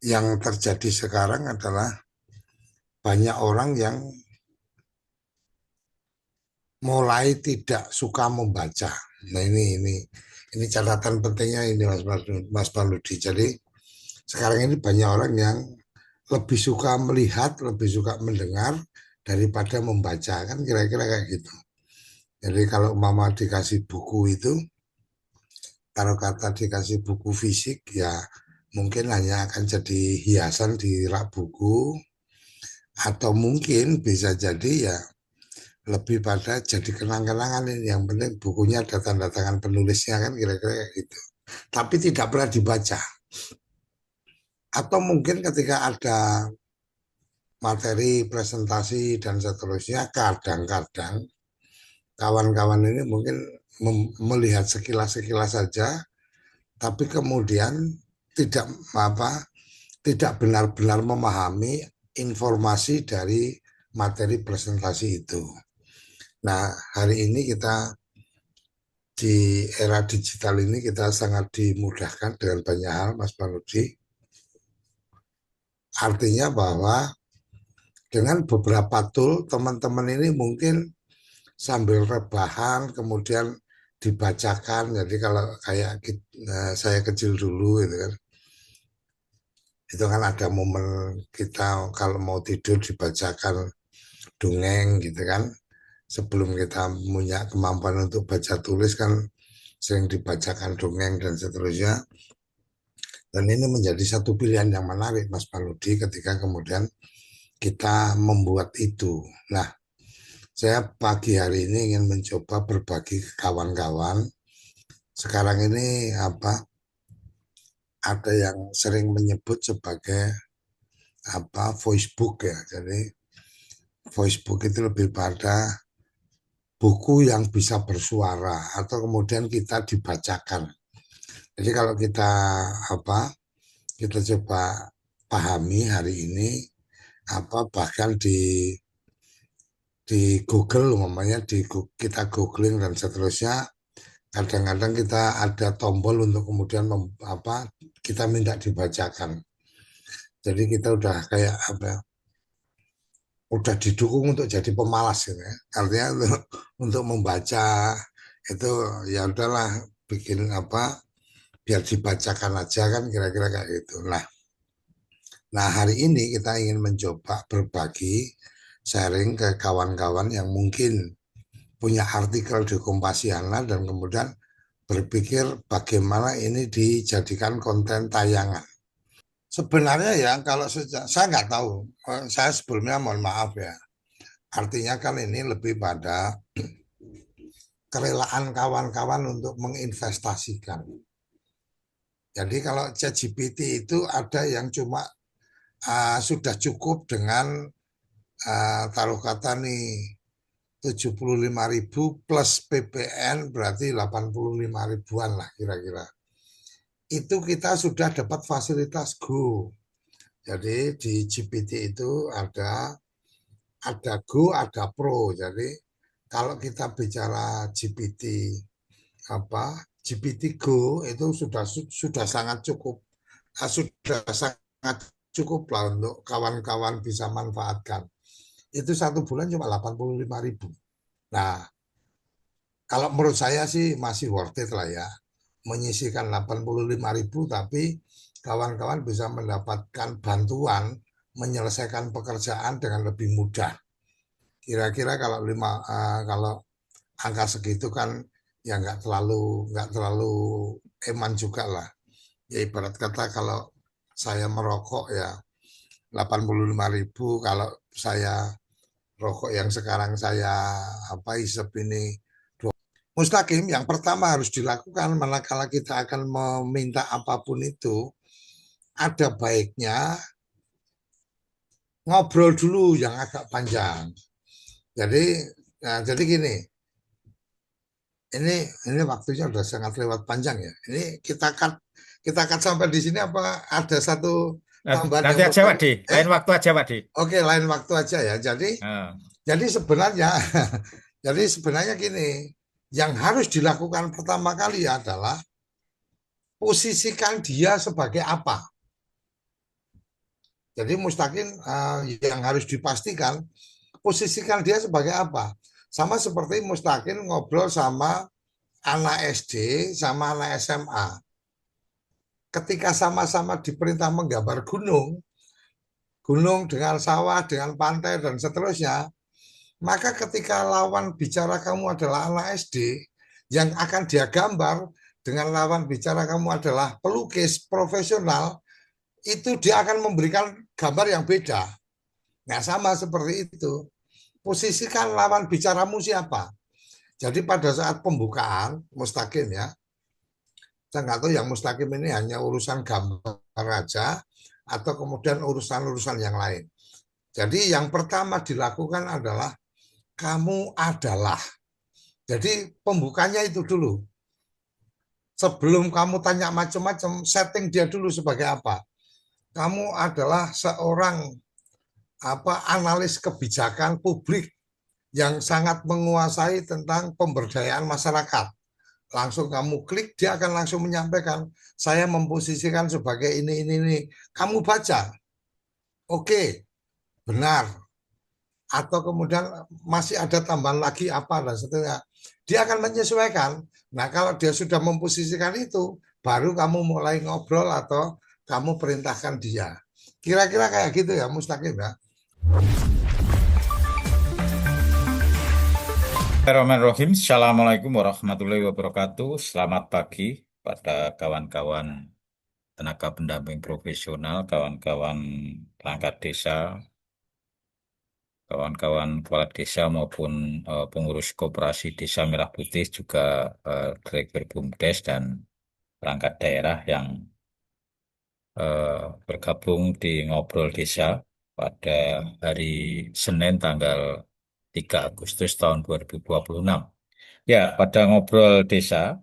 yang terjadi sekarang adalah banyak orang yang mulai tidak suka membaca. Nah ini catatan pentingnya ini Mas Paludi. Jadi sekarang ini banyak orang yang lebih suka melihat, lebih suka mendengar daripada membaca kan kira-kira kayak gitu. Jadi kalau mama dikasih buku itu, kalau kata dikasih buku fisik ya mungkin hanya akan jadi hiasan di rak buku atau mungkin bisa jadi ya lebih pada jadi kenang-kenangan ini yang penting bukunya ada tanda tangan penulisnya kan kira-kira kayak gitu tapi tidak pernah dibaca atau mungkin ketika ada materi presentasi dan seterusnya kadang-kadang kawan-kawan ini mungkin melihat sekilas-sekilas saja tapi kemudian tidak apa tidak benar-benar memahami informasi dari materi presentasi itu. Nah, hari ini kita di era digital ini kita sangat dimudahkan dengan banyak hal, Mas Panudi. Artinya bahwa dengan beberapa tool, teman-teman ini mungkin sambil rebahan, kemudian dibacakan. Jadi kalau kayak saya kecil dulu, itu kan ada momen kita kalau mau tidur dibacakan dongeng, gitu kan. Sebelum kita punya kemampuan untuk baca tulis kan sering dibacakan dongeng dan seterusnya. Dan ini menjadi satu pilihan yang menarik Mas Paludi ketika kemudian kita membuat itu. Nah, saya pagi hari ini ingin mencoba berbagi ke kawan-kawan. Sekarang ini ada yang sering menyebut sebagai voice book ya. Jadi voice book itu lebih pada buku yang bisa bersuara atau kemudian kita dibacakan. Jadi kalau kita apa kita coba pahami hari ini bahkan di Google umpamanya kita googling dan seterusnya kadang-kadang kita ada tombol untuk kemudian kita minta dibacakan jadi kita udah kayak udah didukung untuk jadi pemalas gitu ya artinya untuk membaca itu ya udahlah bikin biar dibacakan aja kan kira-kira kayak gitu nah hari ini kita ingin mencoba berbagi sharing ke kawan-kawan yang mungkin punya artikel di Kompasiana dan kemudian berpikir bagaimana ini dijadikan konten tayangan. Sebenarnya ya kalau saya nggak tahu, saya sebelumnya mohon maaf ya. Artinya kan ini lebih pada kerelaan kawan-kawan untuk menginvestasikan. Jadi kalau ChatGPT itu ada yang cuma sudah cukup dengan taruh kata nih 75.000 plus PPN berarti 85 ribuan lah kira-kira. Itu kita sudah dapat fasilitas Go. Jadi di GPT itu ada Go, ada Pro. Jadi kalau kita bicara GPT GPT Go itu sudah sangat cukup, sudah sangat cukup lah untuk kawan-kawan bisa manfaatkan. Itu satu bulan cuma 85.000. Nah, kalau menurut saya sih masih worth it lah ya. Menyisikan 85.000 tapi kawan-kawan bisa mendapatkan bantuan menyelesaikan pekerjaan dengan lebih mudah. Kira-kira kalau angka segitu kan ya nggak terlalu eman juga lah. Ya ibarat kata kalau saya merokok ya 85.000 kalau saya rokok yang sekarang saya isep ini Mustaqim, yang pertama harus dilakukan manakala kita akan meminta apapun itu, ada baiknya ngobrol dulu yang agak panjang. Jadi, jadi gini, ini waktunya udah sangat lewat panjang ya. Ini kita cut sampai di sini apa ada satu tambahan yang Nanti mau aja, Pak tanya? Di. Lain waktu aja, Pak Di. Oke, lain waktu aja ya. Nah, Jadi sebenarnya, jadi sebenarnya gini, yang harus dilakukan pertama kali adalah posisikan dia sebagai apa. Jadi Mustaqim yang harus dipastikan posisikan dia sebagai apa. Sama seperti Mustaqim ngobrol sama anak SD sama anak SMA. Ketika sama-sama diperintah menggambar gunung, gunung dengan sawah, dengan pantai dan seterusnya, maka ketika lawan bicara kamu adalah anak SD, yang akan dia gambar dengan lawan bicara kamu adalah pelukis profesional, itu dia akan memberikan gambar yang beda. Nggak sama seperti itu. Posisikan lawan bicaramu siapa. Jadi pada saat pembukaan, Mustaqim ya, saya nggak tahu yang Mustaqim ini hanya urusan gambar aja, atau kemudian urusan-urusan yang lain. Jadi yang pertama dilakukan adalah kamu adalah. Jadi pembukanya itu dulu. Sebelum kamu tanya macam-macam, setting dia dulu sebagai apa. Kamu adalah seorang analis kebijakan publik yang sangat menguasai tentang pemberdayaan masyarakat. Langsung kamu klik, dia akan langsung menyampaikan, saya memposisikan sebagai ini. Kamu baca, oke, benar. Atau kemudian masih ada tambahan lagi apa dan seterusnya. Dia akan menyesuaikan. Nah, kalau dia sudah memposisikan itu, baru kamu mulai ngobrol atau kamu perintahkan dia. Kira-kira kayak gitu ya, Mustaqim ya. Bismillahirrahmanirrahim. Assalamualaikum warahmatullahi wabarakatuh. Selamat pagi pada kawan-kawan tenaga pendamping profesional, kawan-kawan perangkat desa, kawan-kawan kepala desa maupun pengurus koperasi Desa Merah Putih, juga Direktur BUMDes dan perangkat daerah yang eh, bergabung di Ngobrol Desa pada hari Senin tanggal 3 Agustus tahun 2026. Ya, pada ngobrol desa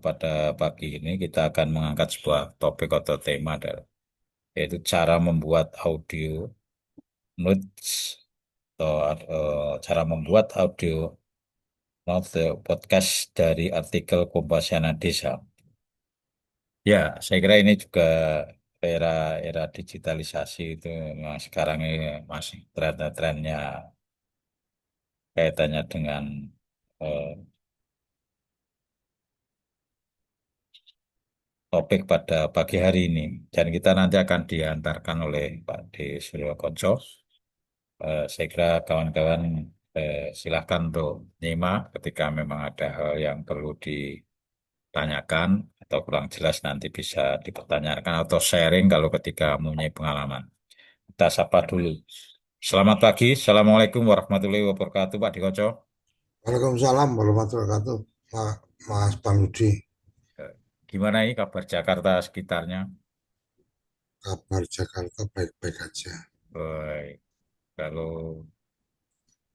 pada pagi ini kita akan mengangkat sebuah topik atau tema yaitu cara membuat audio notes atau cara membuat audio notes podcast dari artikel Kompasiana Desa. Ya, saya kira ini juga era era digitalisasi itu memang sekarang ini masih trennya kaitannya dengan eh, topik pada pagi hari ini. Dan kita nanti akan diantarkan oleh Pak D. Suryo Koco. Saya kira kawan-kawan silahkan untuk nyimak ketika memang ada hal yang perlu ditanyakan atau kurang jelas nanti bisa dipertanyakan atau sharing kalau ketika mempunyai pengalaman. Kita sapa dulu. Selamat pagi, Assalamualaikum warahmatullahi wabarakatuh, Pak Dikoco. Waalaikumsalam warahmatullahi wabarakatuh, Mas Panudi. Gimana ini kabar Jakarta sekitarnya? Kabar Jakarta baik-baik aja. Baik. Kalau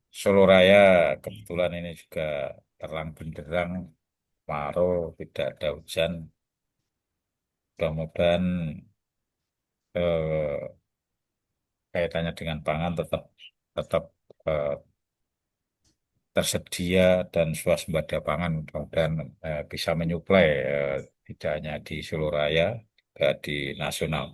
Solo Raya kebetulan ini juga terang benderang, kemarau, tidak ada hujan. Mudah-mudahan eh, kaitannya dengan pangan tetap tetap eh, tersedia dan swasembada pangan. Mudah-mudahan bisa menyuplai tidak hanya di Solo Raya, juga di nasional.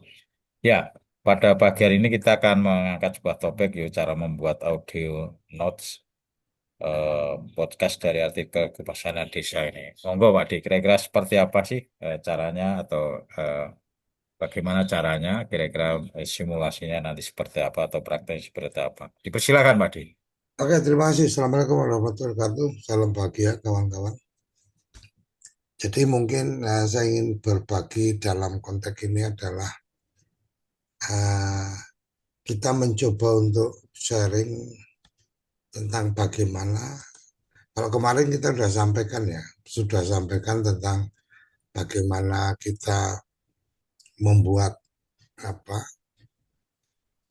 Ya, pada pagi hari ini kita akan mengangkat sebuah topik, yaitu cara membuat audio notes podcast dari artikel Kepasanan Desa ini. Monggo Pak Di, kira-kira seperti apa sih caranya atau eh, bagaimana caranya, kira-kira simulasinya nanti seperti apa atau prakteknya seperti apa? Dipersilakan Pak Di. Oke, terima kasih. Assalamualaikum warahmatullahi wabarakatuh. Salam bahagia kawan-kawan. Jadi mungkin saya ingin berbagi dalam konteks ini adalah uh, kita mencoba untuk sharing tentang bagaimana. Kalau kemarin kita sudah sampaikan tentang bagaimana kita membuat apa,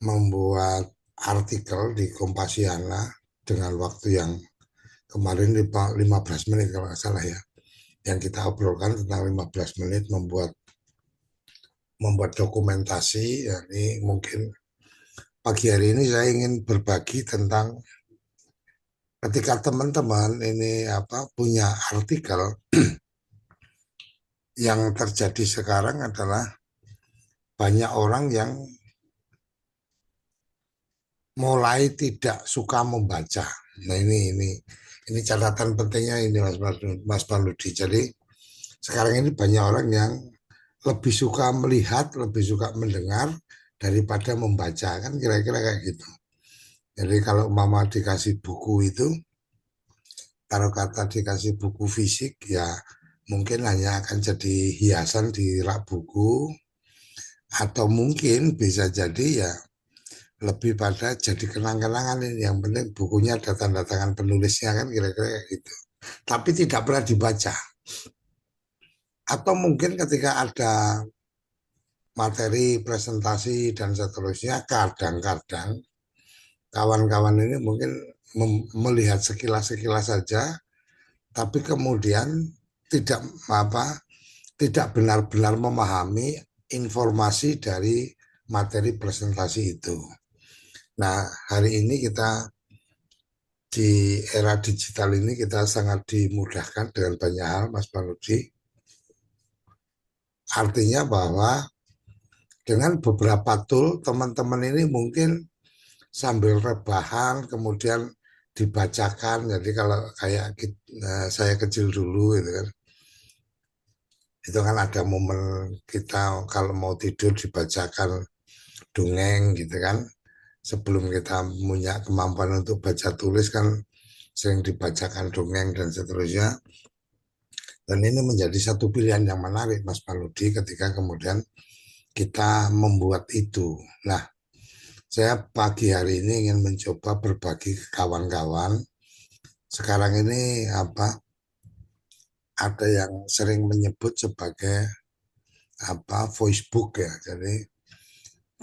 membuat artikel di Kompasiana dengan waktu yang kemarin 15 menit kalau nggak salah ya. Yang kita obrolkan tentang 15 menit membuat dokumentasi. Ya, ini mungkin pagi hari ini saya ingin berbagi tentang ketika teman-teman ini punya artikel. Yang terjadi sekarang adalah banyak orang yang mulai tidak suka membaca. Nah ini catatan pentingnya ini Mas Paludi. Jadi sekarang ini banyak orang yang lebih suka melihat, lebih suka mendengar daripada membaca kan kira-kira kayak gitu. Jadi kalau mama dikasih buku itu, kalau kata dikasih buku fisik ya mungkin hanya akan jadi hiasan di rak buku atau mungkin bisa jadi ya lebih pada jadi kenang-kenangan ini yang penting bukunya ada tanda tangan penulisnya kan kira-kira kayak gitu tapi tidak pernah dibaca atau mungkin ketika ada materi presentasi dan seterusnya kadang-kadang kawan-kawan ini mungkin melihat sekilas-sekilas saja tapi kemudian tidak apa tidak benar-benar memahami informasi dari materi presentasi itu. Nah, hari ini kita di era digital ini kita sangat dimudahkan dengan banyak hal, Mas Panudi. Artinya bahwa dengan beberapa tool, teman-teman ini mungkin sambil rebahan, kemudian dibacakan. Jadi kalau kayak saya kecil dulu, gitu kan, itu kan ada momen kita kalau mau tidur dibacakan dongeng, gitu kan. Sebelum kita punya kemampuan untuk baca tulis kan sering dibacakan dongeng dan seterusnya. Dan ini menjadi satu pilihan yang menarik Mas Paludi ketika kemudian kita membuat itu. Nah, saya pagi hari ini ingin mencoba berbagi ke kawan-kawan. Sekarang ini ada yang sering menyebut sebagai voice book ya. Jadi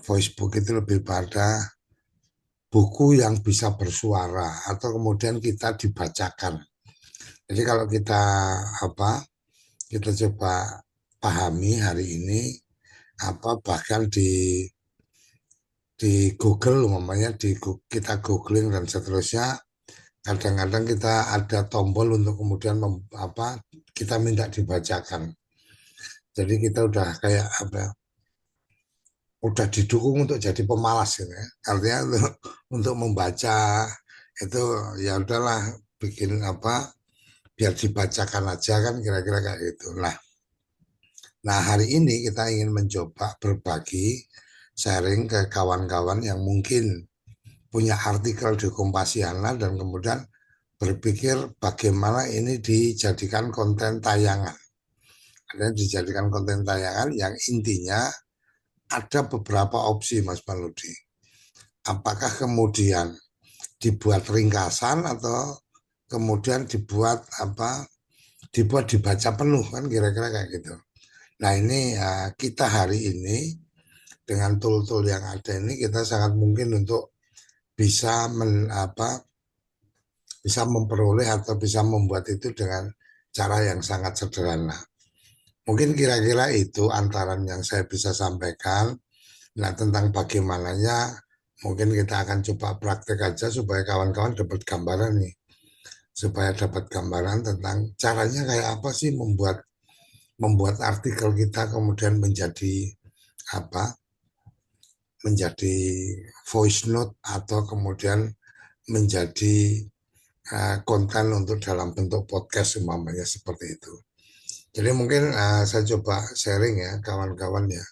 voice book itu lebih pada buku yang bisa bersuara atau kemudian kita dibacakan. Jadi kalau kita apa kita coba pahami hari ini bahkan di Google umpamanya kita googling dan seterusnya kadang-kadang kita ada tombol untuk kemudian kita minta dibacakan jadi kita udah kayak udah didukung untuk jadi pemalas gitu ya artinya untuk membaca itu ya udahlah bikin biar dibacakan aja kan kira-kira kayak gitu nah hari ini kita ingin mencoba berbagi sharing ke kawan-kawan yang mungkin punya artikel di Kompasiana dan kemudian berpikir bagaimana ini dijadikan konten tayangan. Ada dijadikan konten tayangan yang intinya ada beberapa opsi Mas Paludi. Apakah kemudian dibuat ringkasan atau kemudian dibuat dibaca penuh kan kira-kira kayak gitu. Nah ini kita hari ini dengan tool-tool yang ada ini kita sangat mungkin untuk bisa bisa memperoleh atau bisa membuat itu dengan cara yang sangat sederhana. Mungkin kira-kira itu antaran yang saya bisa sampaikan. Nah, tentang bagaimananya mungkin kita akan coba praktek aja supaya kawan-kawan dapat gambaran nih. Supaya dapat gambaran tentang caranya kayak apa sih membuat artikel kita kemudian apa? Menjadi voice note atau kemudian menjadi konten untuk dalam bentuk podcast umpamanya seperti itu. Jadi mungkin saya coba sharing ya kawan-kawan ya.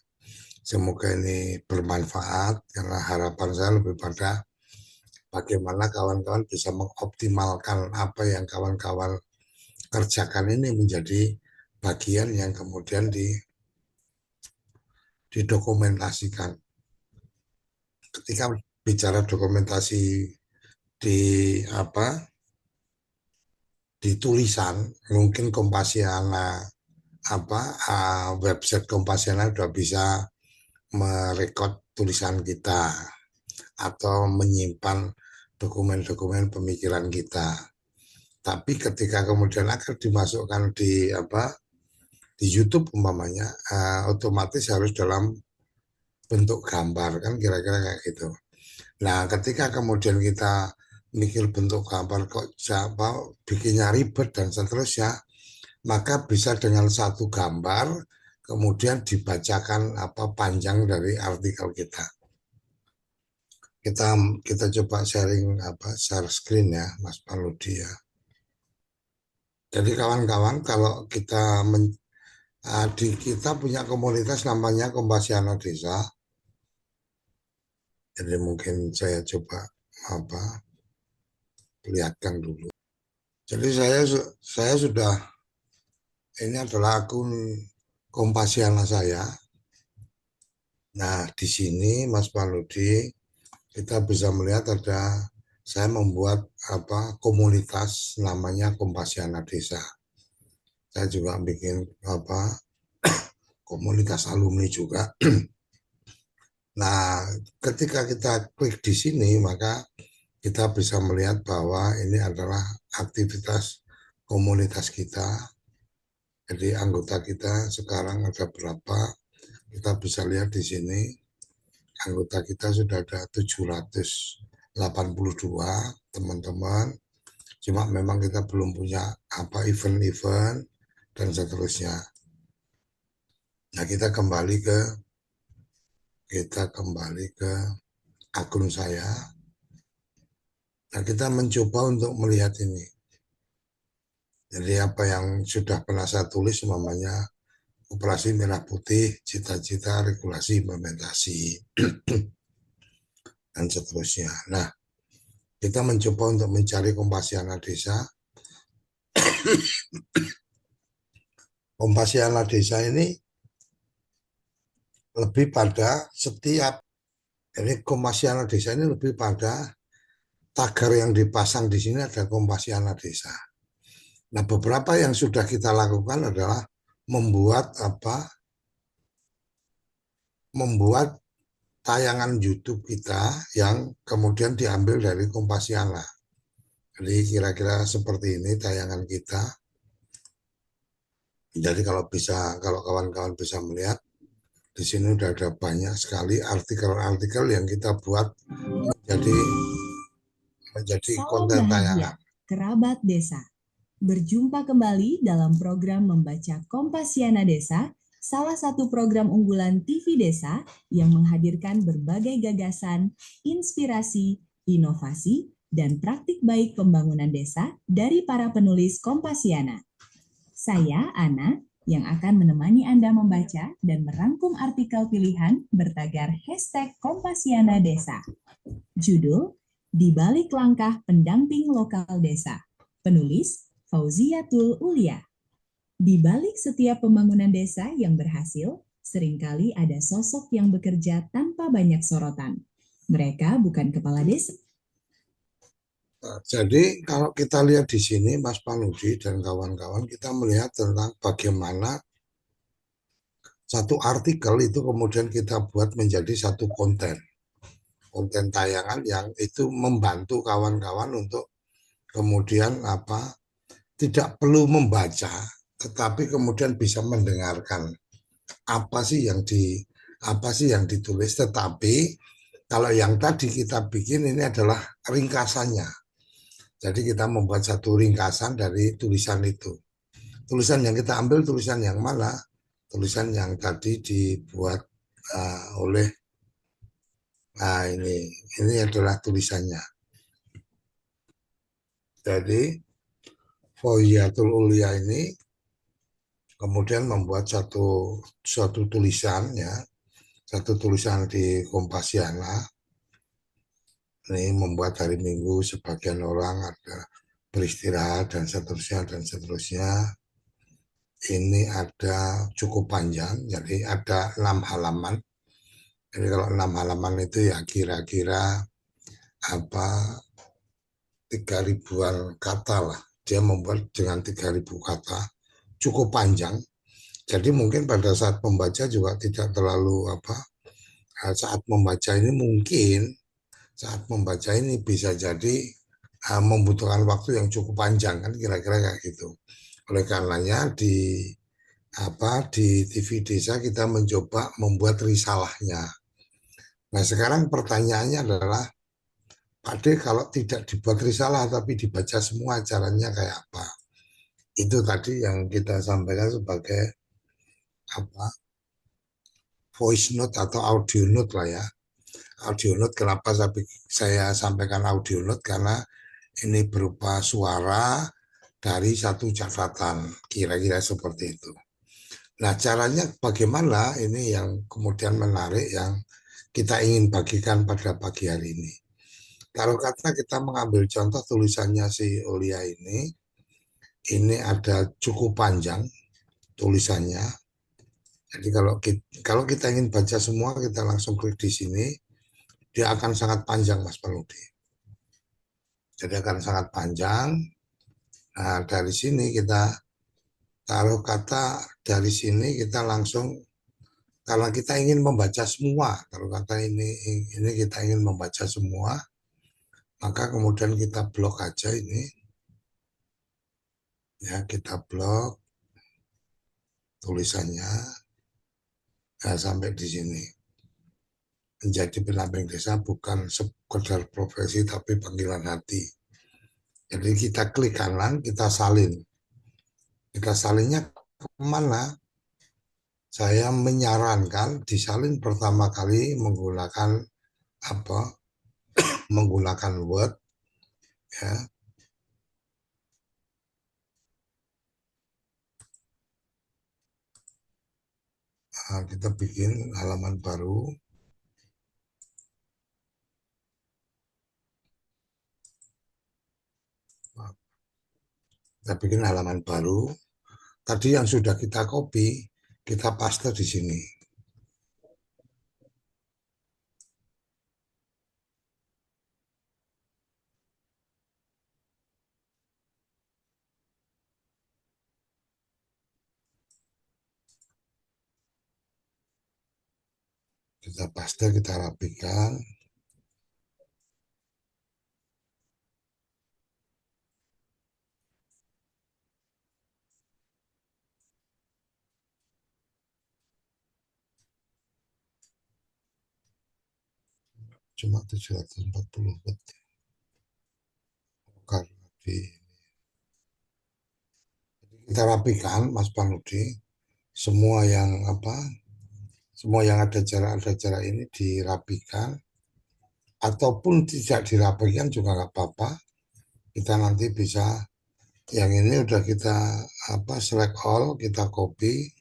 Semoga ini bermanfaat karena harapan saya lebih pada bagaimana kawan-kawan bisa mengoptimalkan apa yang kawan-kawan kerjakan ini menjadi bagian yang kemudian didokumentasikan. Ketika bicara dokumentasi di di tulisan, mungkin Kompasiana website Kompasiana sudah bisa merekod tulisan kita atau menyimpan dokumen-dokumen pemikiran kita. Tapi ketika kemudian akan dimasukkan di YouTube umpamanya, otomatis harus dalam bentuk gambar kan kira-kira kayak gitu. Nah, ketika kemudian kita mikir bentuk gambar kok bikinnya ribet dan seterusnya, maka bisa dengan satu gambar kemudian dibacakan panjang dari artikel kita. kita kita coba sharing share screen ya, Mas Paludi ya. Jadi kawan-kawan, kalau di kita punya komunitas namanya Kompasiana Desa. Jadi mungkin saya coba apa lihatkan dulu. Jadi saya sudah, ini adalah akun Kompasiana saya. Nah, di sini Mas Paludi kita bisa melihat saya membuat komunitas namanya Kompasiana Desa. Saya juga bikin komunitas alumni juga. Nah, ketika kita klik di sini, maka kita bisa melihat bahwa ini adalah aktivitas komunitas kita. Jadi anggota kita sekarang ada berapa? Kita bisa lihat di sini, anggota kita sudah ada 782 teman-teman. Cuma memang kita belum punya event-event dan seterusnya. Nah, kita kembali ke akun saya. Nah, kita mencoba untuk melihat ini. Jadi apa yang sudah pernah saya tulis namanya Operasi Merah Putih, cita-cita regulasi implementasi, dan seterusnya. Nah, kita mencoba untuk mencari Kompasiana Desa. Kompasiana Desa ini lebih pada jadi Kompasiana Desa ini lebih pada tagar yang dipasang di sini ada Kompasiana Desa. Nah, beberapa yang sudah kita lakukan adalah membuat tayangan YouTube kita yang kemudian diambil dari Kompasiana. Jadi kira-kira seperti ini tayangan kita. Jadi kalau kawan-kawan bisa melihat, di sini udah ada banyak sekali artikel-artikel yang kita buat menjadi konten tayangan. Kerabat Desa. Berjumpa kembali dalam program Membaca Kompasiana Desa, salah satu program unggulan TV Desa yang menghadirkan berbagai gagasan, inspirasi, inovasi, dan praktik baik pembangunan desa dari para penulis Kompasiana. Saya, Ana, yang akan menemani Anda membaca dan merangkum artikel pilihan bertagar #Kompasiana Desa. Judul, Di Balik Langkah Pendamping Lokal Desa. Penulis, Fauziatul Ulia. Di balik setiap pembangunan desa yang berhasil, seringkali ada sosok yang bekerja tanpa banyak sorotan. Mereka bukan kepala desa. Jadi kalau kita lihat di sini, Mas Paludi dan kawan-kawan, kita melihat tentang bagaimana satu artikel itu kemudian kita buat menjadi satu konten tayangan yang itu membantu kawan-kawan untuk kemudian tidak perlu membaca, tetapi kemudian bisa mendengarkan apa sih yang ditulis. Tetapi kalau yang tadi kita bikin ini adalah ringkasannya. Jadi kita membuat satu ringkasan dari tulisan itu. Tulisan yang kita ambil tulisan yang mana? Tulisan yang tadi dibuat oleh ini adalah tulisannya. Jadi Fauziatul Ulia ini kemudian membuat suatu tulisan ya, satu tulisan di Kompasiana. Ini membuat hari Minggu sebagian orang ada beristirahat dan seterusnya dan seterusnya. Ini ada cukup panjang, jadi ada 6 halaman. Jadi kalau 6 halaman itu ya kira-kira 3.000-an kata lah. Dia membuat dengan 3.000 kata, cukup panjang. Jadi mungkin pada saat membaca juga tidak terlalu saat membaca ini bisa jadi membutuhkan waktu yang cukup panjang kan kira-kira kayak gitu. Oleh karenanya di TV Desa kita mencoba membuat risalahnya. Nah, sekarang pertanyaannya adalah, Pak D, kalau tidak dibuat risalah tapi dibaca semua, caranya kayak apa? Itu tadi yang kita sampaikan sebagai voice note atau audio note lah ya. audio note. Kenapa saya sampaikan audio note? Karena ini berupa suara dari satu catatan, kira-kira seperti itu. Nah, caranya bagaimana? Ini yang kemudian menarik yang kita ingin bagikan pada pagi hari ini. Kalau kata kita mengambil contoh tulisannya si Ulia ini ada cukup panjang tulisannya. Jadi kalau kita ingin baca semua, kita langsung klik di sini, dia akan sangat panjang, Mas Paludi. Jadi akan sangat panjang. Nah, dari sini kita taruh kata, dari sini kita langsung, karena kita ingin membaca semua, kalau kata ini kita ingin membaca semua, maka kemudian kita blok aja ini, ya kita blok tulisannya, ya, sampai di sini. Menjadi pendamping desa bukan sekedar profesi tapi panggilan hati. Jadi kita klik kanan, kita salin. Kita salinnya kemana? Saya menyarankan disalin pertama kali menggunakan apa? Menggunakan Word, ya. Nah, kita bikin halaman baru. Kita bikin halaman baru. Tadi yang sudah kita copy, kita paste di sini. Kita paste, kita rapikan. Cuma 740 detik. Karena kita rapikan, Mas Panudi, semua yang ada jarak ini dirapikan, ataupun tidak dirapikan juga nggak apa-apa. Kita nanti bisa, yang ini udah kita select all, kita copy,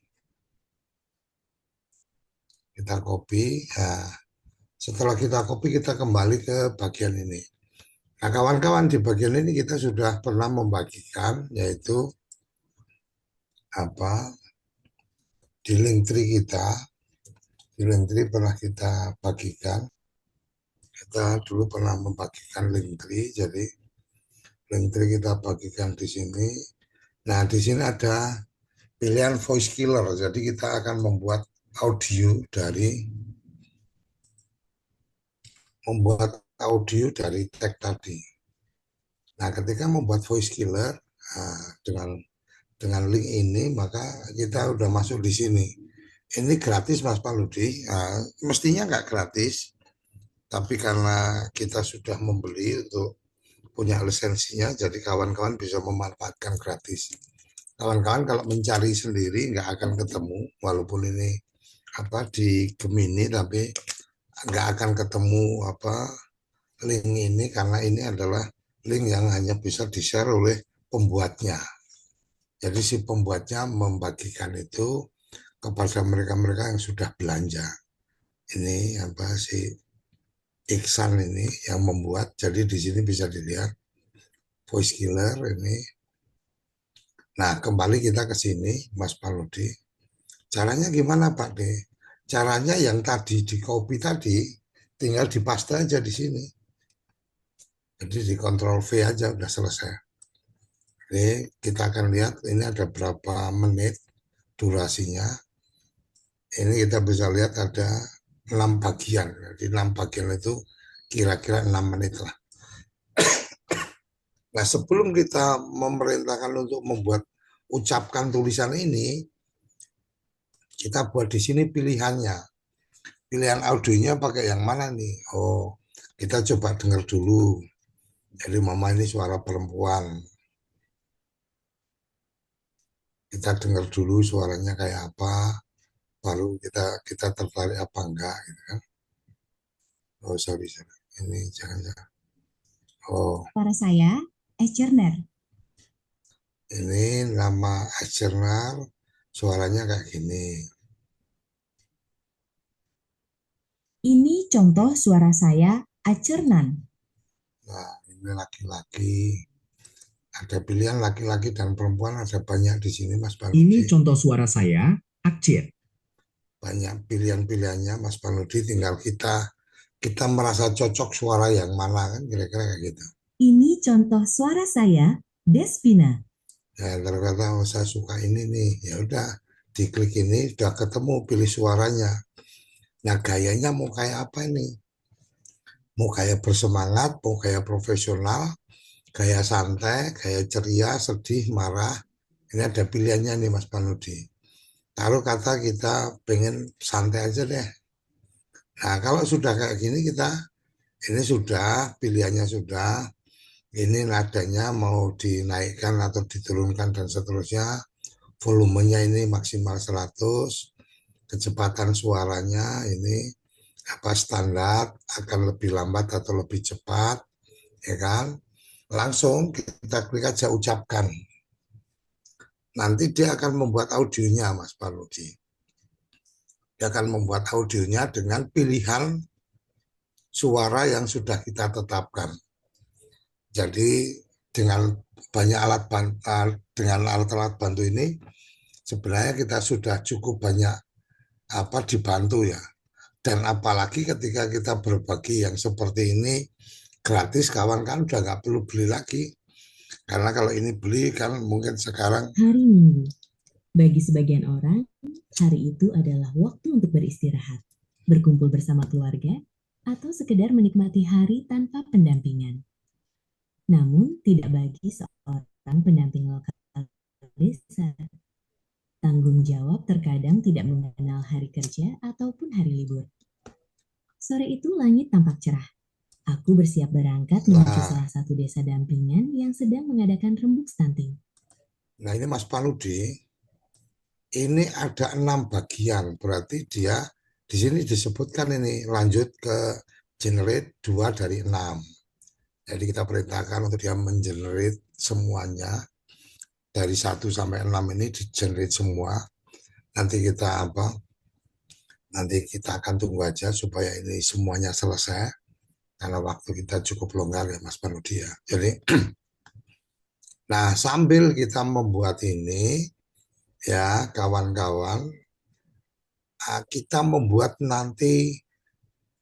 ya. Setelah kita copy, kita kembali ke bagian ini. Nah, kawan-kawan, di bagian ini kita sudah pernah membagikan, yaitu di link tree kita. Di link tree pernah kita bagikan. Kita dulu pernah membagikan link tree, jadi link tree kita bagikan di sini. Nah, di sini ada pilihan voice killer. Jadi kita akan membuat audio dari tag tadi. Nah, ketika membuat voice killer, dengan link ini, maka kita udah masuk di sini. Ini gratis, Mas Paludi. Mestinya nggak gratis, tapi karena kita sudah membeli untuk punya lisensinya, jadi kawan-kawan bisa memanfaatkan gratis. Kawan-kawan kalau mencari sendiri nggak akan ketemu, walaupun ini di Gemini, tapi nggak akan ketemu link ini, karena ini adalah link yang hanya bisa di-share oleh pembuatnya. Jadi si pembuatnya membagikan itu kepada mereka-mereka yang sudah belanja. Ini si Iksan ini yang membuat. Jadi di sini bisa dilihat voice killer ini. Nah, kembali kita ke sini, Mas Paludi. Caranya gimana, Pak D? Caranya yang tadi di copy tadi tinggal dipaste aja di sini. Jadi di Ctrl V aja udah selesai. Jadi kita akan lihat ini ada berapa menit durasinya. Ini kita bisa lihat ada 6 bagian. Jadi 6 bagian itu kira-kira 6 menit lah. Nah, sebelum kita memerintahkan untuk membuat ucapkan tulisan ini, kita buat di sini pilihannya. Pilihan audionya pakai yang mana nih? Oh, kita coba dengar dulu. Jadi mama ini suara perempuan. Kita dengar dulu suaranya kayak apa, baru kita tertarik apa enggak gitu kan. Oh, sorry. Ini jangan. Oh, Suara saya, Ecerner. ini nama external, suaranya kayak gini. Ini contoh suara saya, Acernan. Nah, ini laki-laki. Ada pilihan laki-laki dan perempuan, ada banyak di sini, Mas Ini Paludi. contoh suara saya, Akcir. Banyak pilihan-pilihannya, Mas Paludi. Tinggal kita merasa cocok suara yang mana kan, kira-kira kayak gitu. Ini contoh suara saya, Despina. Ya, terkata oh, saya suka ini nih, ya udah diklik ini, udah ketemu pilih suaranya. Nah, gayanya mau kayak apa ini? Mau kayak bersemangat, mau kayak profesional, gaya santai, gaya ceria, sedih, marah. Ini ada pilihannya nih Mas Panudi. Taruh kata kita pengen santai aja deh. Nah kalau sudah kayak gini ini sudah, pilihannya sudah, ini nadanya mau dinaikkan atau diturunkan dan seterusnya. Volumenya ini maksimal 100, kecepatan suaranya ini apa standar, akan lebih lambat atau lebih cepat, ya kan? Langsung kita klik aja ucapkan. Nanti dia akan membuat audionya, Mas Paludi. Dia akan membuat audionya dengan pilihan suara yang sudah kita tetapkan. Jadi dengan banyak dengan alat-alat bantu ini sebenarnya kita sudah cukup banyak dibantu ya. Dan apalagi ketika kita berbagi yang seperti ini gratis, kawan kan udah nggak perlu beli lagi. Karena kalau ini beli kan mungkin sekarang Hari Minggu. Bagi sebagian orang, hari itu adalah waktu untuk beristirahat, berkumpul bersama keluarga, atau sekedar menikmati hari tanpa pendampingan. Namun, tidak bagi seorang pendamping lokal desa. Tanggung jawab terkadang tidak mengenal hari kerja ataupun hari libur. Sore itu langit tampak cerah. Aku bersiap berangkat menuju salah satu desa dampingan yang sedang mengadakan rembuk stunting. Nah ini Mas Paludi, ini ada 6 bagian, berarti dia di sini disebutkan ini lanjut ke generate 2 dari 6. Jadi kita perintahkan untuk dia mengenerate semuanya dari 1 sampai 6 ini di generate semua. Nanti kita Nanti kita akan tunggu aja supaya ini semuanya selesai karena waktu kita cukup longgar ya Mas Panudi ya. Jadi nah sambil kita membuat ini ya kawan-kawan, kita membuat nanti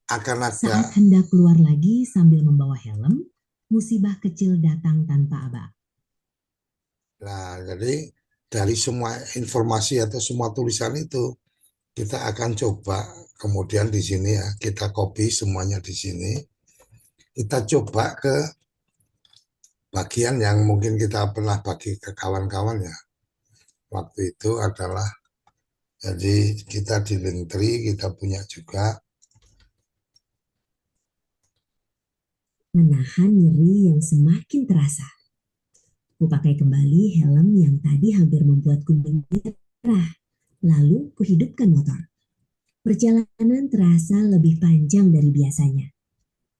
akan ada. Saat hendak keluar lagi sambil membawa helm, musibah kecil datang tanpa aba. Nah, jadi dari semua informasi atau semua tulisan itu kita akan coba kemudian di sini ya kita copy semuanya di sini. Kita coba ke bagian yang mungkin kita pernah bagi ke kawan-kawan ya. Waktu itu adalah jadi kita di Linktree kita punya juga. Menahan nyeri yang semakin terasa. Kupakai kembali helm yang tadi hampir membuatku menyerah. Lalu kuhidupkan motor. Perjalanan terasa lebih panjang dari biasanya.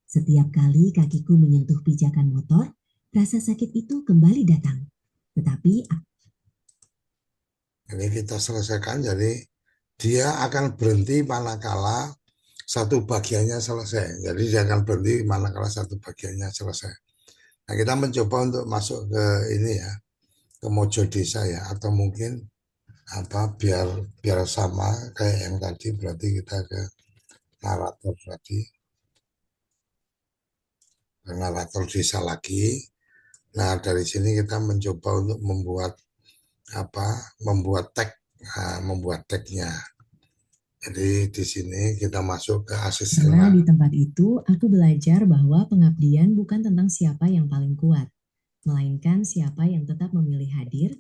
Setiap kali kakiku menyentuh pijakan motor, rasa sakit itu kembali datang. Tetapi Ini kita selesaikan, jadi dia akan berhenti manakala satu bagiannya selesai. Jadi dia akan berhenti manakala satu bagiannya selesai. Nah kita mencoba untuk masuk ke ini ya, ke Mojo Desa ya, atau mungkin biar sama kayak yang tadi, berarti kita ke narator tadi, ke narator desa lagi. Nah dari sini kita mencoba untuk membuat tagnya. Jadi di sini kita masuk ke asisten. karena di tempat itu aku belajar bahwa pengabdian bukan tentang siapa yang paling kuat, melainkan siapa yang tetap memilih hadir.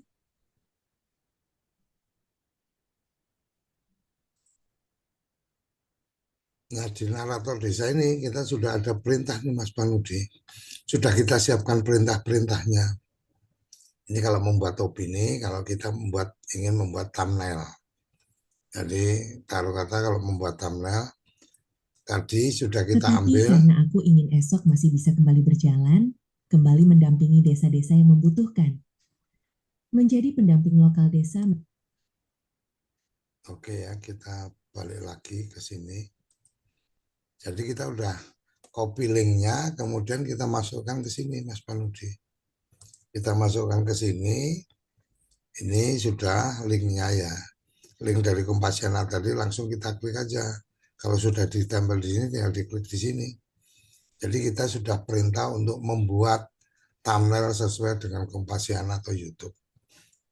Nah di narator desa ini kita sudah ada perintah nih Mas Panudi. Sudah kita siapkan perintah-perintahnya. Ini kalau membuat opini, kalau kita ingin membuat thumbnail. Jadi taruh kata kalau membuat thumbnail, tadi sudah kita Tetapi ambil. karena aku ingin esok masih bisa kembali berjalan, kembali mendampingi desa-desa yang membutuhkan. Menjadi pendamping lokal desa. Oke ya, kita balik lagi ke sini. Jadi kita udah copy linknya, kemudian kita masukkan ke sini, Mas Panudi. Kita masukkan ke sini. Ini sudah linknya ya. Link dari Kompasiana tadi langsung kita klik aja. Kalau sudah ditempel di sini, tinggal diklik di sini. Jadi kita sudah perintah untuk membuat thumbnail sesuai dengan Kompasiana atau YouTube.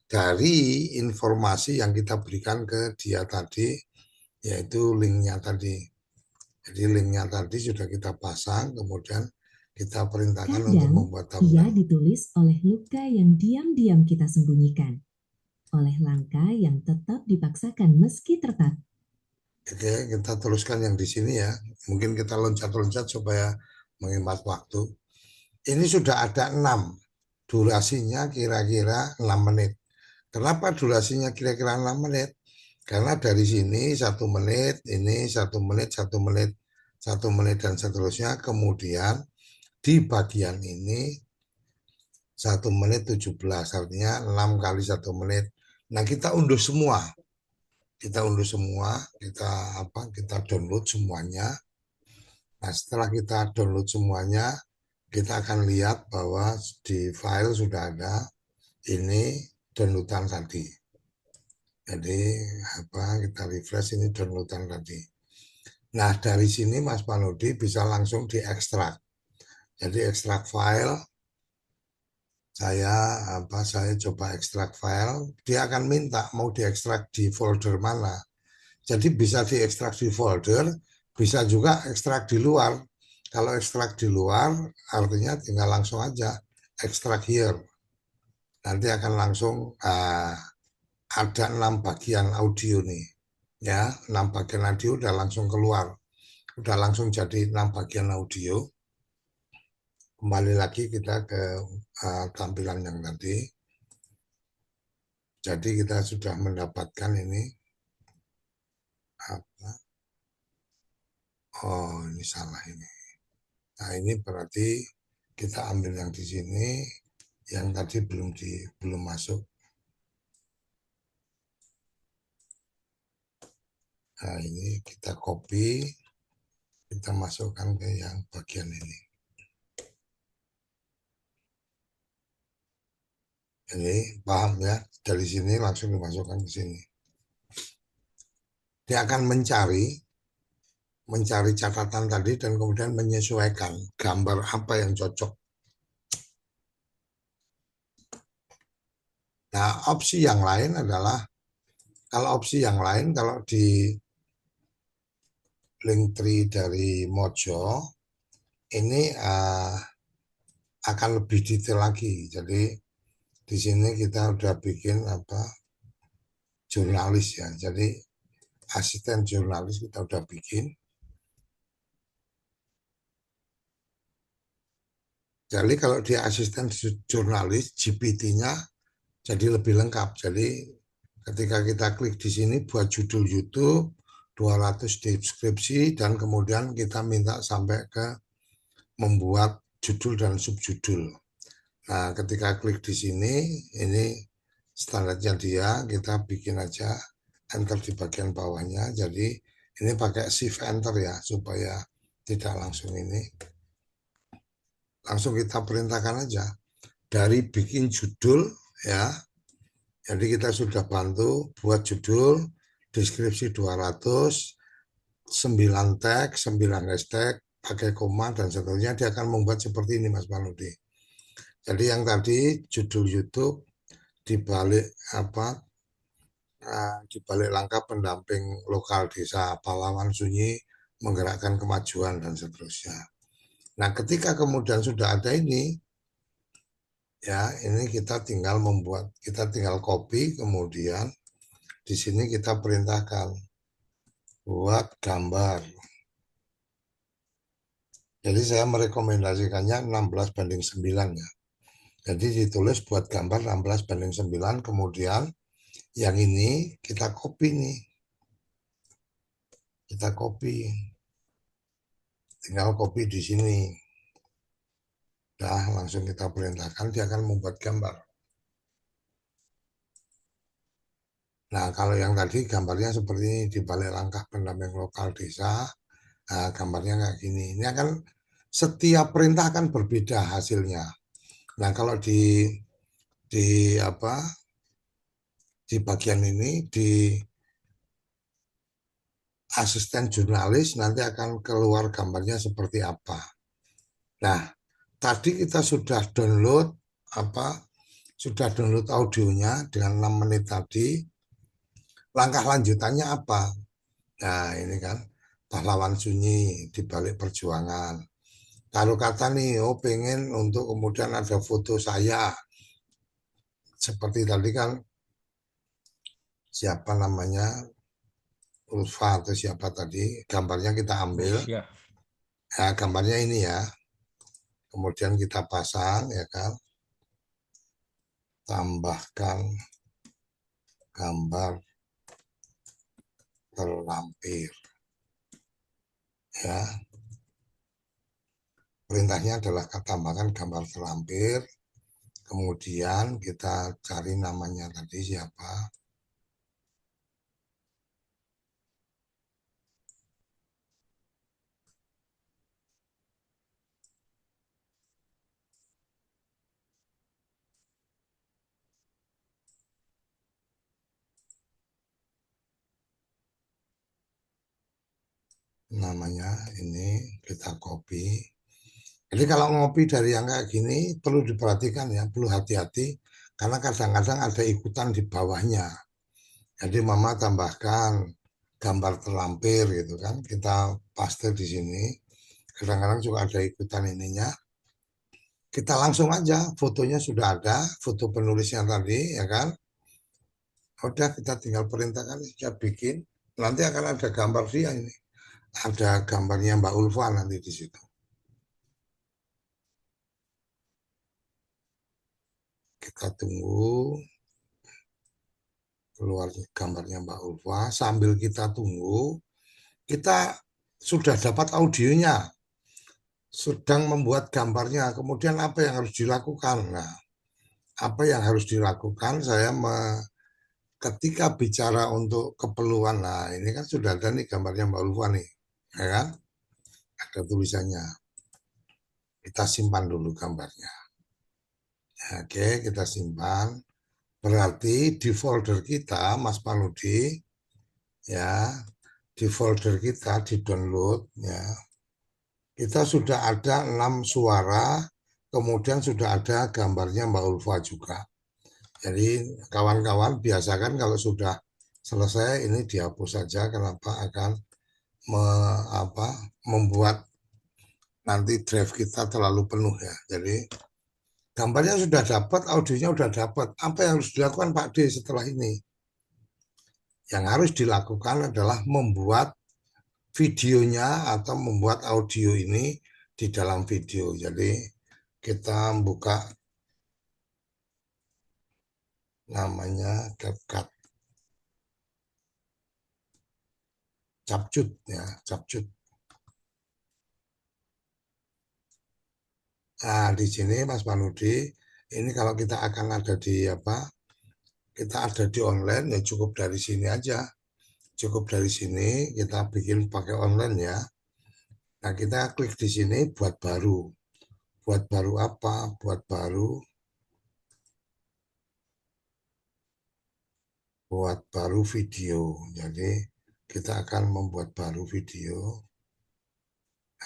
Dari informasi yang kita berikan ke dia tadi, yaitu linknya tadi. Jadi linknya tadi sudah kita pasang, kemudian kita perintahkan untuk Kadang, membuat ia thumbnail. ditulis oleh luka yang diam-diam kita sembunyikan. Oleh langkah yang tetap dipaksakan meski tertatap. Oke, kita teruskan yang di sini ya. Mungkin kita loncat-loncat supaya menghemat waktu. Ini sudah ada 6. Durasinya kira-kira 6 menit. Kenapa durasinya kira-kira 6 menit? Karena dari sini 1 menit, ini 1 menit, 1 menit, 1 menit, dan seterusnya. Kemudian di bagian ini 1 menit 17, artinya 6 kali 1 menit. Nah, kita unduh semua. Kita download semuanya. Nah, setelah kita download semuanya, kita akan lihat bahwa di file sudah ada ini downloadan tadi. Jadi kita refresh, ini downloadan tadi. Nah, dari sini Mas Panudi bisa langsung diekstrak. Jadi ekstrak file, saya coba ekstrak file, dia akan minta mau diekstrak di folder mana. Jadi bisa diekstrak di folder, bisa juga ekstrak di luar. Kalau ekstrak di luar, artinya tinggal langsung aja ekstrak here. Nanti akan langsung ada 6 bagian audio nih, ya 6 bagian audio udah langsung keluar, udah langsung jadi 6 bagian audio. Kembali lagi kita ke tampilan yang tadi. Jadi kita sudah mendapatkan ini apa? Oh, ini salah ini. Nah, ini berarti kita ambil yang di sini, yang tadi belum masuk. Nah, ini kita copy, kita masukkan ke yang bagian ini. Ini paham ya? Dari sini langsung dimasukkan ke sini. Dia akan mencari catatan tadi dan kemudian menyesuaikan gambar apa yang cocok. Nah, opsi yang lain adalah, kalau di Linktree dari Mojo, ini akan lebih detail lagi. Jadi di sini kita udah bikin jurnalis ya. Jadi asisten jurnalis kita udah bikin. Jadi kalau dia asisten jurnalis, GPT-nya jadi lebih lengkap. Jadi ketika kita klik di sini buat judul YouTube, 200 deskripsi, dan kemudian kita minta sampai ke membuat judul dan subjudul. Nah, ketika klik di sini, ini standarnya dia, kita bikin aja enter di bagian bawahnya. Jadi ini pakai shift enter ya, supaya tidak langsung ini. Langsung kita perintahkan aja. Dari bikin judul ya, jadi kita sudah bantu buat judul, deskripsi 200, 9 tag, 9 hashtag, pakai koma dan seterusnya. Dia akan membuat seperti ini Mas Panudi. Jadi yang tadi judul YouTube dibalik langkah pendamping lokal desa Pahlawan Sunyi menggerakkan kemajuan dan seterusnya. Nah, ketika kemudian sudah ada ini, ya ini kita tinggal copy, kemudian di sini kita perintahkan buat gambar. Jadi saya merekomendasikannya 16:9 ya. Jadi ditulis buat gambar 16:9, kemudian yang ini kita copy nih. Kita copy. tinggal copy di sini. Dah, langsung kita perintahkan, dia akan membuat gambar. Nah, kalau yang tadi gambarnya seperti ini, di balik langkah pendamping lokal desa, nah, gambarnya kayak gini. Ini akan setiap perintah akan berbeda hasilnya. Nah, kalau di apa di bagian ini di asisten jurnalis nanti akan keluar gambarnya seperti apa. Nah, tadi kita sudah download apa? Sudah download audionya dengan 6 menit tadi. Langkah lanjutannya apa? Nah, ini kan pahlawan sunyi di balik perjuangan. Taruh kata nih, oh pengen untuk kemudian ada foto saya. Seperti tadi kan siapa namanya Ulfa atau siapa tadi, gambarnya kita ambil. Ya, Ya, gambarnya ini ya. Kemudian kita pasang ya kan. Tambahkan gambar terlampir. Ya, perintahnya adalah tambahkan gambar terlampir. Kemudian kita cari namanya tadi siapa. Namanya ini kita copy. Jadi kalau ngopi dari yang kayak gini perlu diperhatikan ya, perlu hati-hati karena kadang-kadang ada ikutan di bawahnya. Jadi mama tambahkan gambar terlampir gitu kan, kita paste di sini. Kadang-kadang juga ada ikutan ininya. Kita langsung aja, fotonya sudah ada, foto penulisnya tadi ya kan. Udah kita tinggal perintahkan, kita bikin. Nanti akan ada gambar dia ini. Ada gambarnya Mbak Ulfa nanti di situ. Kita tunggu keluar gambarnya Mbak Ulfa. Sambil kita tunggu, kita sudah dapat audionya, sedang membuat gambarnya. Kemudian apa yang harus dilakukan? Nah, apa yang harus dilakukan? Ketika bicara untuk keperluan, nah ini kan sudah ada nih gambarnya Mbak Ulfa nih, ya kan? Ada tulisannya. Kita simpan dulu gambarnya. Oke, kita simpan. Berarti di folder kita, Mas Paludi, ya, di folder kita di download, ya, kita sudah ada 6 suara, kemudian sudah ada gambarnya Mbak Ulfa juga. Jadi kawan-kawan biasakan kalau sudah selesai ini dihapus saja, kenapa akan membuat nanti drive kita terlalu penuh ya. Jadi gambarnya sudah dapat, audionya sudah dapat. Apa yang harus dilakukan Pak D setelah ini? Yang harus dilakukan adalah membuat videonya atau membuat audio ini di dalam video. Jadi kita buka namanya CapCut, Capcut ya, Capcut. Nah, di sini Mas Panudi, ini kalau kita akan ada di kita ada di online ya cukup dari sini aja. Cukup dari sini kita bikin pakai online ya. Nah, kita klik di sini buat baru. Buat baru apa? Buat baru video. Jadi kita akan membuat baru video.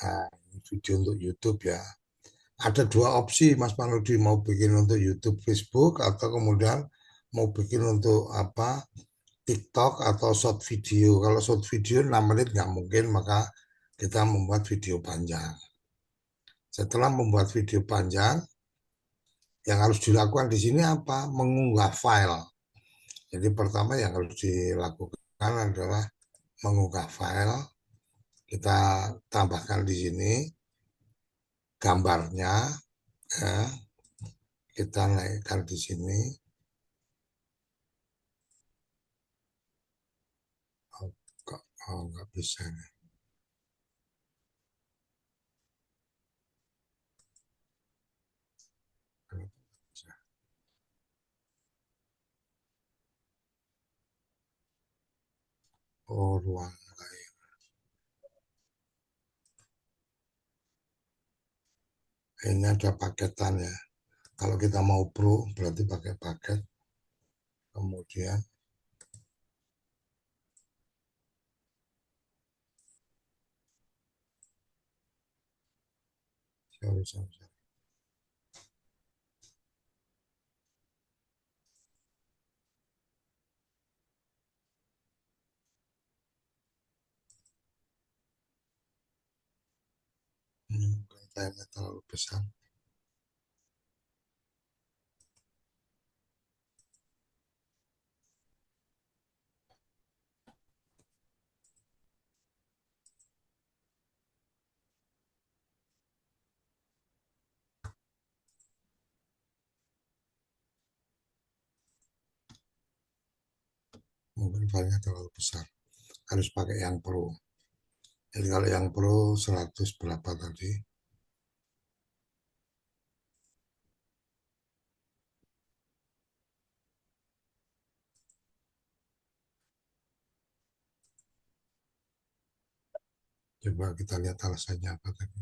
Nah, video untuk YouTube ya. Ada dua opsi Mas Panudi, mau bikin untuk YouTube, Facebook, atau kemudian mau bikin untuk TikTok atau short video. Kalau short video 6 menit nggak mungkin, maka kita membuat video panjang. Setelah membuat video panjang, yang harus dilakukan di sini apa? Mengunggah file. Jadi pertama yang harus dilakukan adalah mengunggah file. Kita tambahkan di sini gambarnya, ya. Kita naikkan di sini. Oh, nggak bisa nih. Oh, ruang lain. Ini ada paketan ya. Kalau kita mau pro berarti pakai paket. Kemudian sorry. Ini mungkin filenya terlalu besar. Mungkin filenya terlalu besar. Harus pakai yang pro. Jadi kalau yang pro 100 berapa tadi? Coba kita lihat alasannya apa tadi.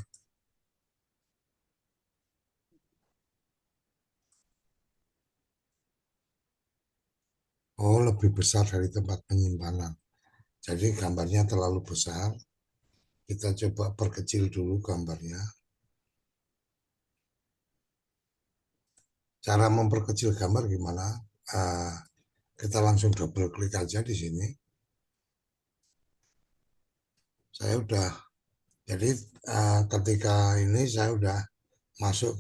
Oh, lebih besar dari tempat penyimpanan. Jadi gambarnya terlalu besar. Kita coba perkecil dulu gambarnya. Cara memperkecil gambar gimana? Kita langsung double klik aja di sini. Saya udah, jadi ketika ini saya udah masuk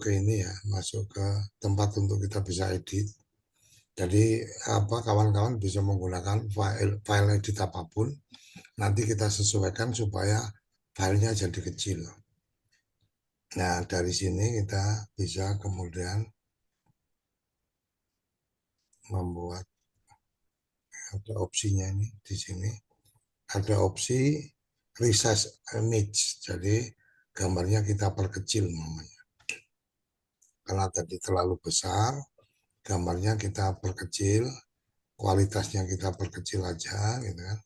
ke ini ya, masuk ke tempat untuk kita bisa edit. Jadi apa kawan-kawan bisa menggunakan file edit apapun. Nanti kita sesuaikan supaya filenya jadi kecil. Nah, dari sini kita bisa kemudian membuat, ada opsinya ini di sini. Ada opsi resize image. Jadi gambarnya kita perkecil namanya. Karena tadi terlalu besar, gambarnya kita perkecil, kualitasnya kita perkecil aja gitu kan.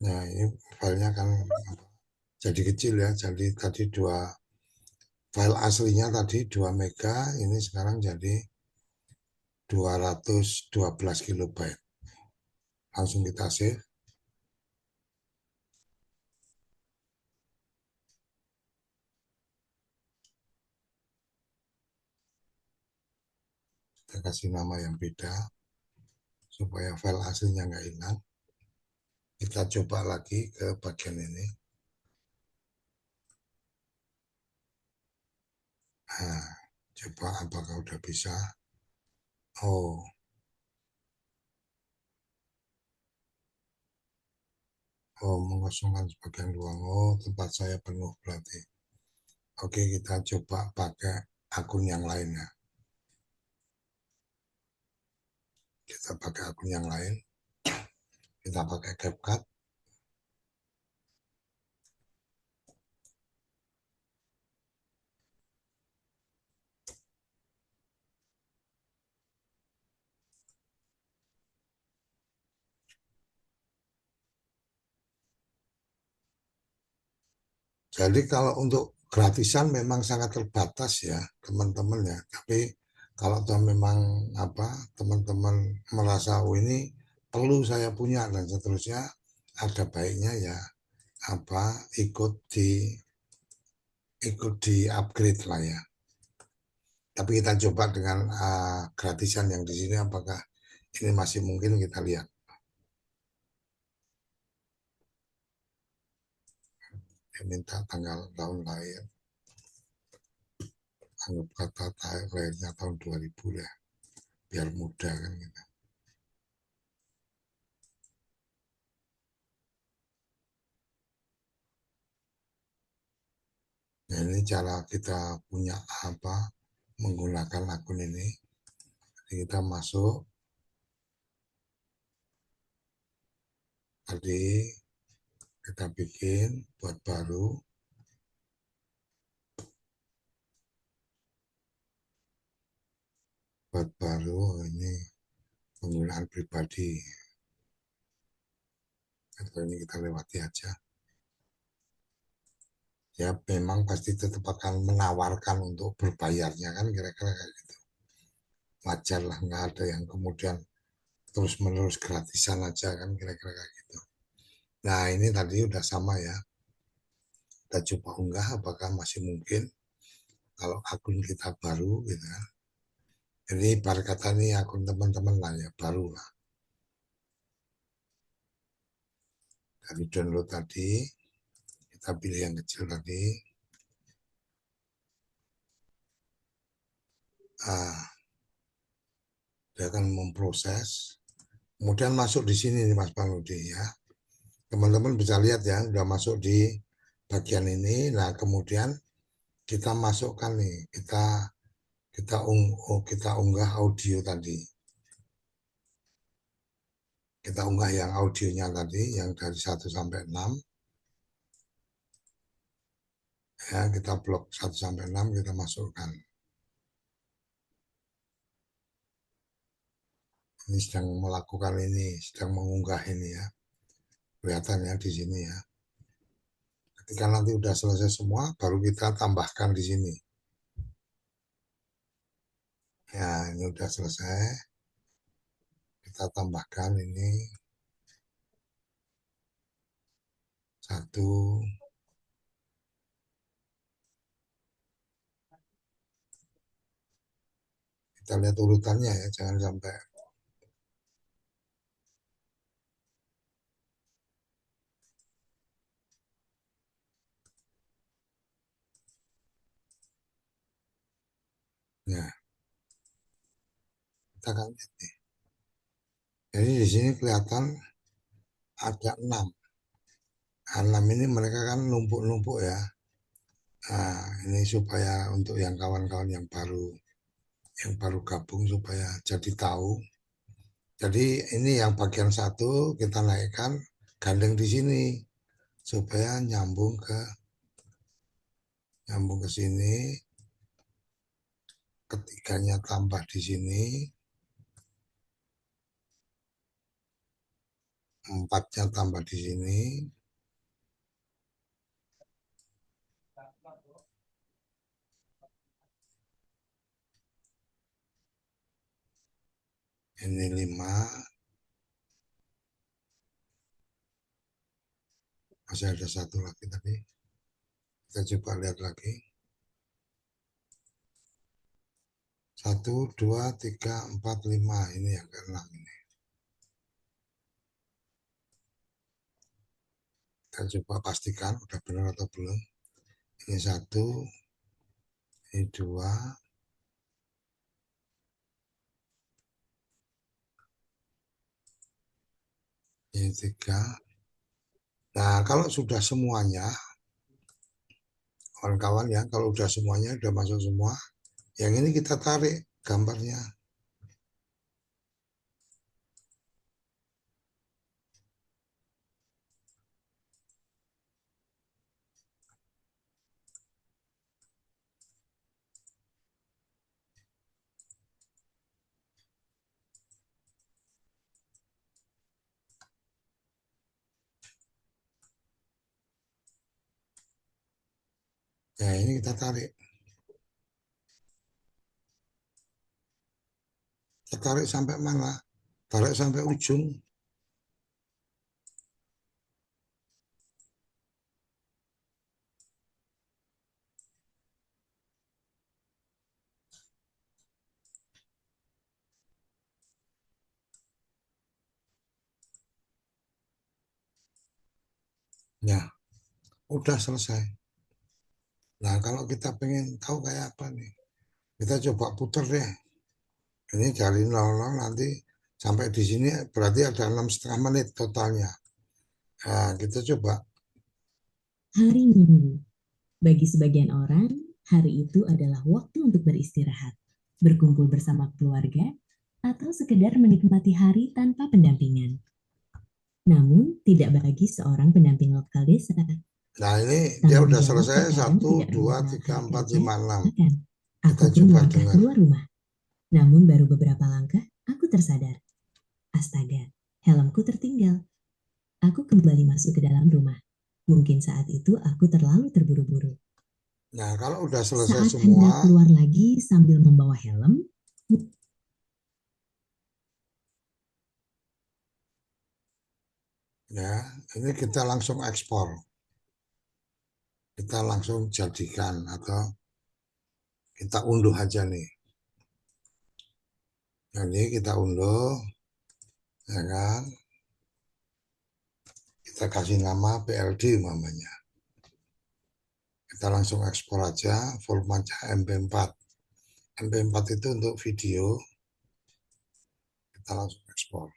Nah, ini filenya kan jadi kecil ya. Jadi tadi file aslinya tadi 2 mega, ini sekarang jadi 212 kilobyte. Langsung kita save. Kita kasih nama yang beda supaya file aslinya nggak hilang. Kita coba lagi ke bagian ini. Nah, coba apakah udah bisa. Oh, mengosongkan sebagian ruang. Oh, tempat saya penuh berarti. Oke, kita coba pakai akun yang lain ya. Kita pakai akun yang lain. Kita pakai CapCut. Jadi kalau untuk gratisan memang sangat terbatas ya teman-teman ya. Tapi kalau memang apa teman-teman merasa oh ini perlu saya punya dan seterusnya, ada baiknya ya apa ikut di upgrade lah ya. Tapi kita coba dengan gratisan yang di sini apakah ini masih mungkin kita lihat. Dia minta tanggal tahun lahir. Anggap kata lahirnya tahun 2000 ya. Biar mudah kan gitu. Nah, ini cara kita punya apa menggunakan akun ini. Jadi kita masuk, Tadi kita bikin buat baru. Buat baru ini penggunaan pribadi. Atau ini kita lewati aja. Ya memang pasti tetap akan menawarkan untuk berbayarnya kan kira-kira kayak gitu. Wajar lah, nggak ada yang kemudian terus-menerus gratisan aja kan kira-kira kayak gitu. Nah ini tadi udah sama ya. Kita coba unggah apakah masih mungkin kalau akun kita baru gitu kan. Jadi ibarat kata ini akun teman-teman lah ya, baru lah. Dari download tadi, kita pilih yang kecil tadi. Dia akan memproses. Kemudian masuk di sini nih Mas Panudi ya. Teman-teman bisa lihat ya, udah masuk di bagian ini. Nah kemudian kita masukkan nih, kita unggah audio tadi. Kita unggah yang audionya tadi, yang dari 1 sampai 6. Ya, kita blok 1 sampai 6 kita masukkan. Ini sedang melakukan ini, sedang mengunggah ini ya. Kelihatannya di sini ya. Ketika nanti udah selesai semua, baru kita tambahkan di sini. Ya, ini udah selesai. Kita tambahkan ini 1. Kita lihat urutannya ya, jangan sampai. Ya, kita akan lihat nih. Jadi di sini kelihatan ada 6. 6 ini mereka kan numpuk-numpuk ya. Nah, ini supaya untuk yang kawan-kawan yang baru gabung supaya jadi tahu. Jadi ini yang bagian 1 kita naikkan gandeng di sini supaya nyambung ke sini. Ketiganya tambah di sini. 4-nya tambah di sini. Ini 5. Masih ada 1 lagi tadi. Kita coba lihat lagi. 1, 2, 3, 4, 5. Ini yang ke-6 ini. Kita coba pastikan udah benar atau belum. Ini 1. Ini 2. Ini 3. Nah, kalau sudah semuanya, kawan-kawan ya, kalau udah semuanya, udah masuk semua, yang ini kita tarik gambarnya. Ya, ini kita tarik. Kita tarik sampai mana? Tarik sampai ujung. Ya, udah selesai. Nah, kalau kita pengen tahu kayak apa nih, kita coba putar deh. Ini dari 00 nanti sampai di sini berarti ada 6,5 menit totalnya. Nah, kita coba. Hari Minggu. Bagi sebagian orang, hari itu adalah waktu untuk beristirahat, berkumpul bersama keluarga, atau sekedar menikmati hari tanpa pendampingan. namun tidak bagi seorang pendamping lokal desa. Nah ini dia Tanggung udah jawab selesai, terkadang 1, tidak 2, hanya 3, hari 4, kerja, 5, 6. bahkan Kita aku pun coba melangkah dengar. keluar rumah. Namun baru beberapa langkah, aku tersadar. Astaga, helmku tertinggal. Aku kembali masuk ke dalam rumah. Mungkin saat itu aku terlalu terburu-buru. Nah kalau udah selesai Saat semua, hendak keluar lagi sambil membawa helm, ya ini kita langsung ekspor. Kita langsung jadikan atau kita unduh aja nih. Jadi kita unduh, ya kan? Kita kasih nama PLD namanya. Kita langsung ekspor aja, volumenya MP4. MP4 itu untuk video, kita langsung ekspor.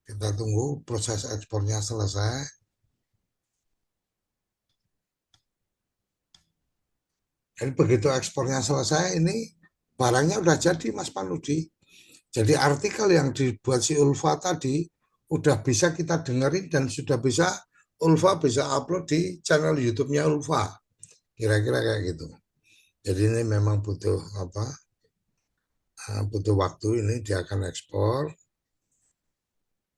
Kita tunggu proses ekspornya selesai. Jadi begitu ekspornya selesai, ini barangnya udah jadi Mas Panudi. Jadi artikel yang dibuat si Ulfa tadi udah bisa kita dengerin dan sudah bisa Ulfa bisa upload di channel YouTube-nya Ulfa. Kira-kira kayak gitu. Jadi ini memang butuh apa? Butuh waktu, ini dia akan ekspor.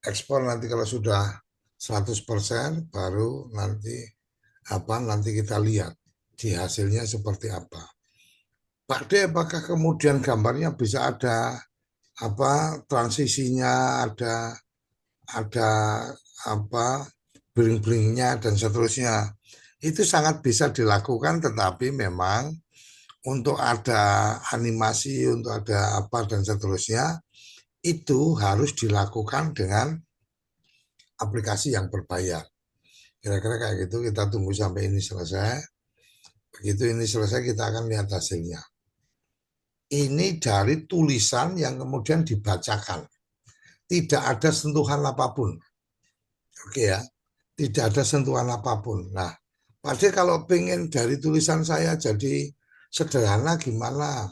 Ekspor nanti kalau sudah 100% baru nanti kita lihat di hasilnya seperti apa. Pak D, apakah kemudian gambarnya bisa ada apa transisinya, ada apa bling-blingnya dan seterusnya. Itu sangat bisa dilakukan, tetapi memang untuk ada animasi, untuk ada apa dan seterusnya, itu harus dilakukan dengan aplikasi yang berbayar. Kira-kira kayak gitu, kita tunggu sampai ini selesai. Begitu ini selesai, kita akan lihat hasilnya. Ini dari tulisan yang kemudian dibacakan. Tidak ada sentuhan apapun. Oke ya, tidak ada sentuhan apapun. Nah, Pak kalau pengen dari tulisan saya jadi sederhana gimana?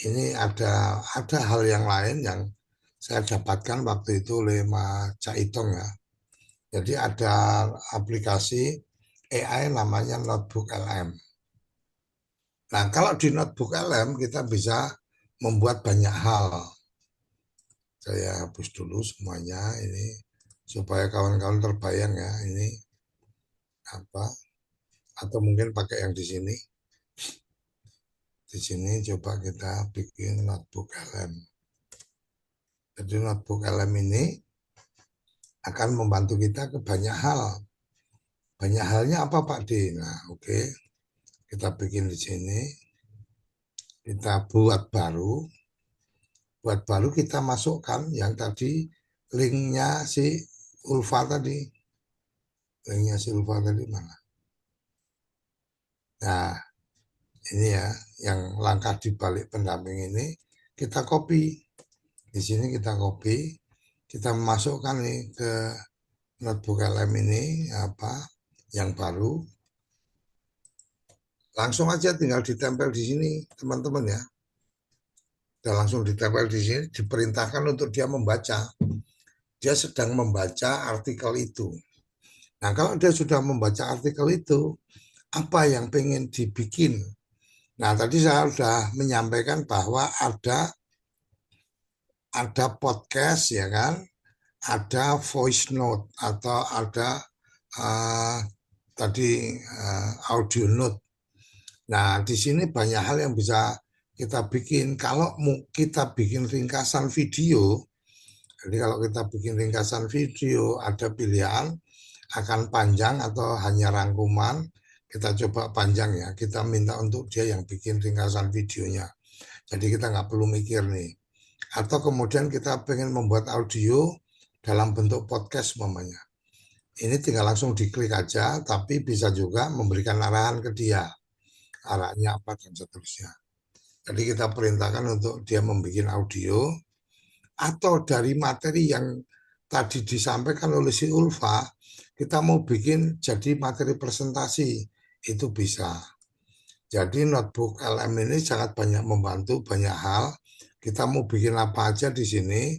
Ini ada hal yang lain yang saya dapatkan waktu itu oleh Mas Caitong ya. Jadi ada aplikasi AI namanya Notebook LM. Nah, kalau di Notebook LM kita bisa membuat banyak hal. Saya hapus dulu semuanya ini supaya kawan-kawan terbayang ya ini apa, atau mungkin pakai yang di sini. Di sini coba kita bikin Notebook LM. Jadi Notebook LM ini akan membantu kita ke banyak hal. Banyak halnya apa Pak D? Nah, oke. Kita bikin di sini. Kita buat baru. Buat baru kita masukkan yang tadi linknya si Ulfa tadi. Linknya si Ulfa tadi mana? Nah, ini ya, yang langkah di balik pendamping ini kita copy. Di sini kita copy, kita masukkan nih ke Notebook LM ini apa yang baru. Langsung aja tinggal ditempel di sini, teman-teman ya. Dan langsung ditempel di sini, diperintahkan untuk dia membaca. Dia sedang membaca artikel itu. Nah, kalau dia sudah membaca artikel itu, apa yang pengen dibikin? Nah, tadi saya sudah menyampaikan bahwa ada podcast ya kan, ada voice note atau ada tadi audio note. Nah, di sini banyak hal yang bisa kita bikin. Kalau kita bikin ringkasan video, jadi kalau kita bikin ringkasan video, ada pilihan akan panjang atau hanya rangkuman. Kita coba panjang ya. Kita minta untuk dia yang bikin ringkasan videonya. Jadi kita nggak perlu mikir nih. Atau kemudian kita pengen membuat audio dalam bentuk podcast umpamanya. Ini tinggal langsung diklik aja, tapi bisa juga memberikan arahan ke dia. Arahnya apa dan seterusnya. Jadi kita perintahkan untuk dia membuat audio atau dari materi yang tadi disampaikan oleh si Ulfa, kita mau bikin jadi materi presentasi, itu bisa. Jadi Notebook LM ini sangat banyak membantu banyak hal. Kita mau bikin apa aja di sini.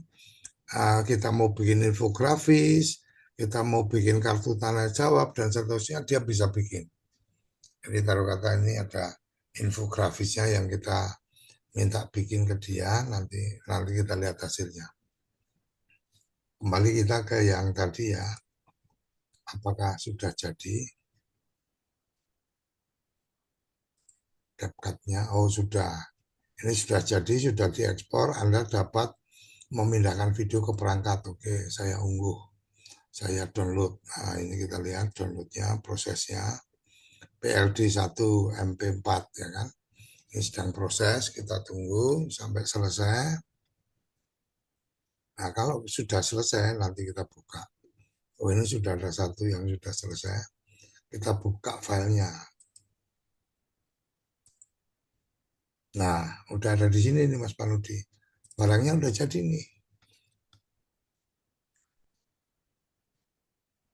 Kita mau bikin infografis, kita mau bikin kartu tanya jawab dan seterusnya, dia bisa bikin. Jadi taruh kata ini ada infografisnya yang kita minta bikin ke dia, nanti kita lihat hasilnya. Kembali kita ke yang tadi ya, apakah sudah jadi CapCut-nya? Oh sudah, ini sudah jadi, sudah diekspor, Anda dapat memindahkan video ke perangkat. Oke, saya unggah, saya download. Nah ini kita lihat downloadnya, prosesnya. PLD 1 MP4 ya kan. Ini sedang proses, kita tunggu sampai selesai. Nah, kalau sudah selesai nanti kita buka. Oh, ini sudah ada satu yang sudah selesai. Kita buka filenya. Nah, udah ada di sini nih Mas Panudi. Barangnya udah jadi nih.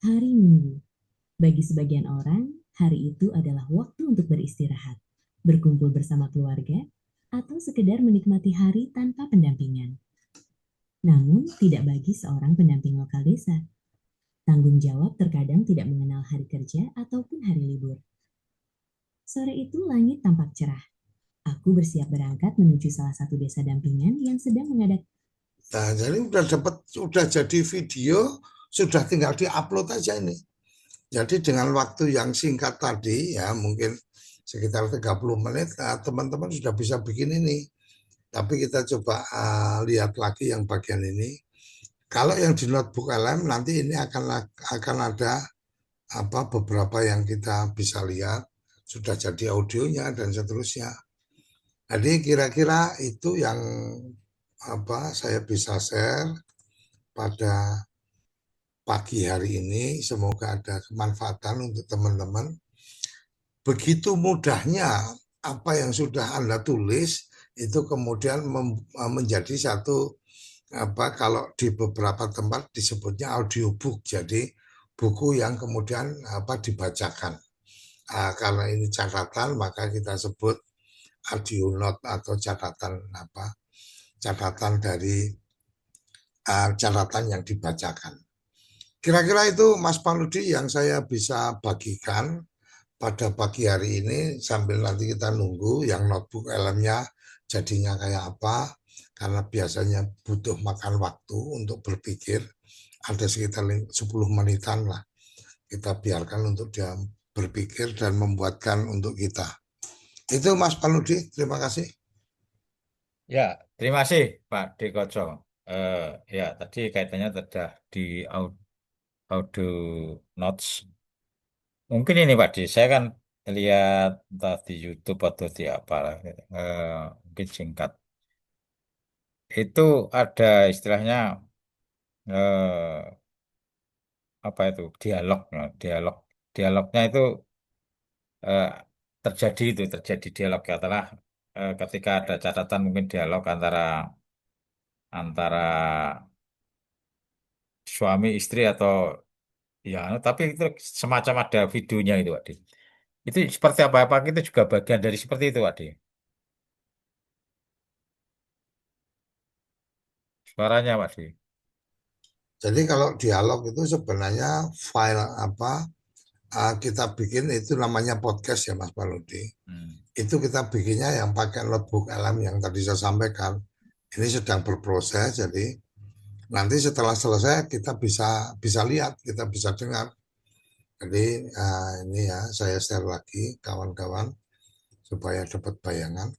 Hari Minggu. Bagi sebagian orang, hari itu adalah waktu untuk beristirahat, berkumpul bersama keluarga, atau sekedar menikmati hari tanpa pendampingan. Namun, tidak bagi seorang pendamping lokal desa. Tanggung jawab terkadang tidak mengenal hari kerja ataupun hari libur. Sore itu langit tampak cerah. Aku bersiap berangkat menuju salah satu desa dampingan yang sedang mengadakan. Nah, jadi udah jadi video, sudah tinggal diupload aja ini. Jadi dengan waktu yang singkat tadi, ya mungkin sekitar 30 menit, teman-teman sudah bisa bikin ini. Tapi kita coba lihat lagi yang bagian ini. Kalau yang di notebook LM nanti ini akan ada beberapa yang kita bisa lihat, sudah jadi audionya dan seterusnya. Jadi kira-kira itu yang saya bisa share pada pagi hari ini. Semoga ada kemanfaatan untuk teman-teman. Begitu mudahnya apa yang sudah Anda tulis itu kemudian menjadi satu kalau di beberapa tempat disebutnya audiobook, jadi buku yang kemudian dibacakan. Karena ini catatan maka kita sebut audio note atau catatan dari catatan yang dibacakan. Kira-kira itu Mas Panudi yang saya bisa bagikan pada pagi hari ini, sambil nanti kita nunggu yang notebook LM-nya jadinya kayak apa, karena biasanya butuh makan waktu untuk berpikir, ada sekitar 10 menitan lah, kita biarkan untuk dia berpikir dan membuatkan untuk kita. Itu Mas Panudi, terima kasih. Ya, terima kasih Pak Dekoco. Ya, tadi kaitannya sudah di audio notes. Mungkin ini Pak Di, saya kan lihat entah di YouTube atau di apa, mungkin singkat. Itu ada istilahnya eh, apa itu dialog, dialognya itu eh, terjadi dialog katalah ketika ada catatan mungkin dialog antara antara suami istri atau ya, tapi itu semacam ada videonya itu Pak Di. Itu seperti apa itu juga bagian dari seperti itu Pak Di. Suaranya Pak Di. Jadi kalau dialog itu sebenarnya file kita bikin itu namanya podcast ya Mas Panudi. Itu kita bikinnya yang pakai notebook LM yang tadi saya sampaikan. Ini sedang berproses, jadi nanti setelah selesai kita bisa lihat, kita bisa dengar. Jadi ini ya saya share lagi kawan-kawan supaya dapat bayangan.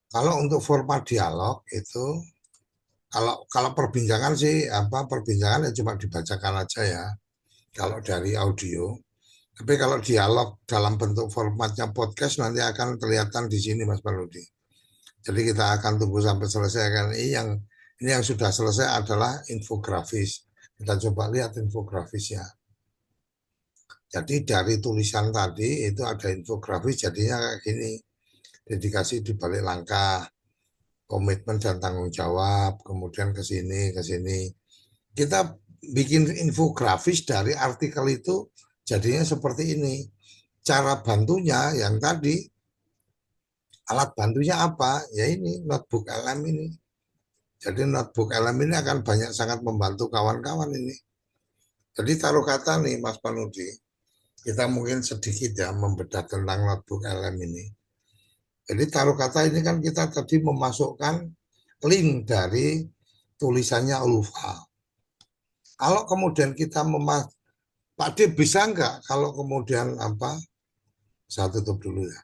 Kalau untuk format dialog itu kalau perbincangan sih perbincangan ya cuma dibacakan aja ya kalau dari audio. Tapi kalau dialog dalam bentuk formatnya podcast nanti akan kelihatan di sini Mas Paludi. Jadi kita akan tunggu sampai selesai kan. Ini yang sudah selesai adalah infografis. Kita coba lihat infografisnya. Jadi dari tulisan tadi itu ada infografis jadinya kayak gini. Dedikasi di balik langkah, komitmen dan tanggung jawab, kemudian ke sini, ke sini. Kita bikin infografis dari artikel itu jadinya seperti ini. Cara bantunya yang tadi Alat bantunya apa? Ya ini notebook LM ini. Jadi notebook LM ini akan sangat membantu kawan-kawan ini. Jadi taruh kata nih Mas Panudi, kita mungkin sedikit ya membedah tentang notebook LM ini. Jadi taruh kata ini kan kita tadi memasukkan link dari tulisannya Ulfa. Kalau kemudian kita Pak D bisa nggak kalau kemudian apa? Saya tutup dulu ya.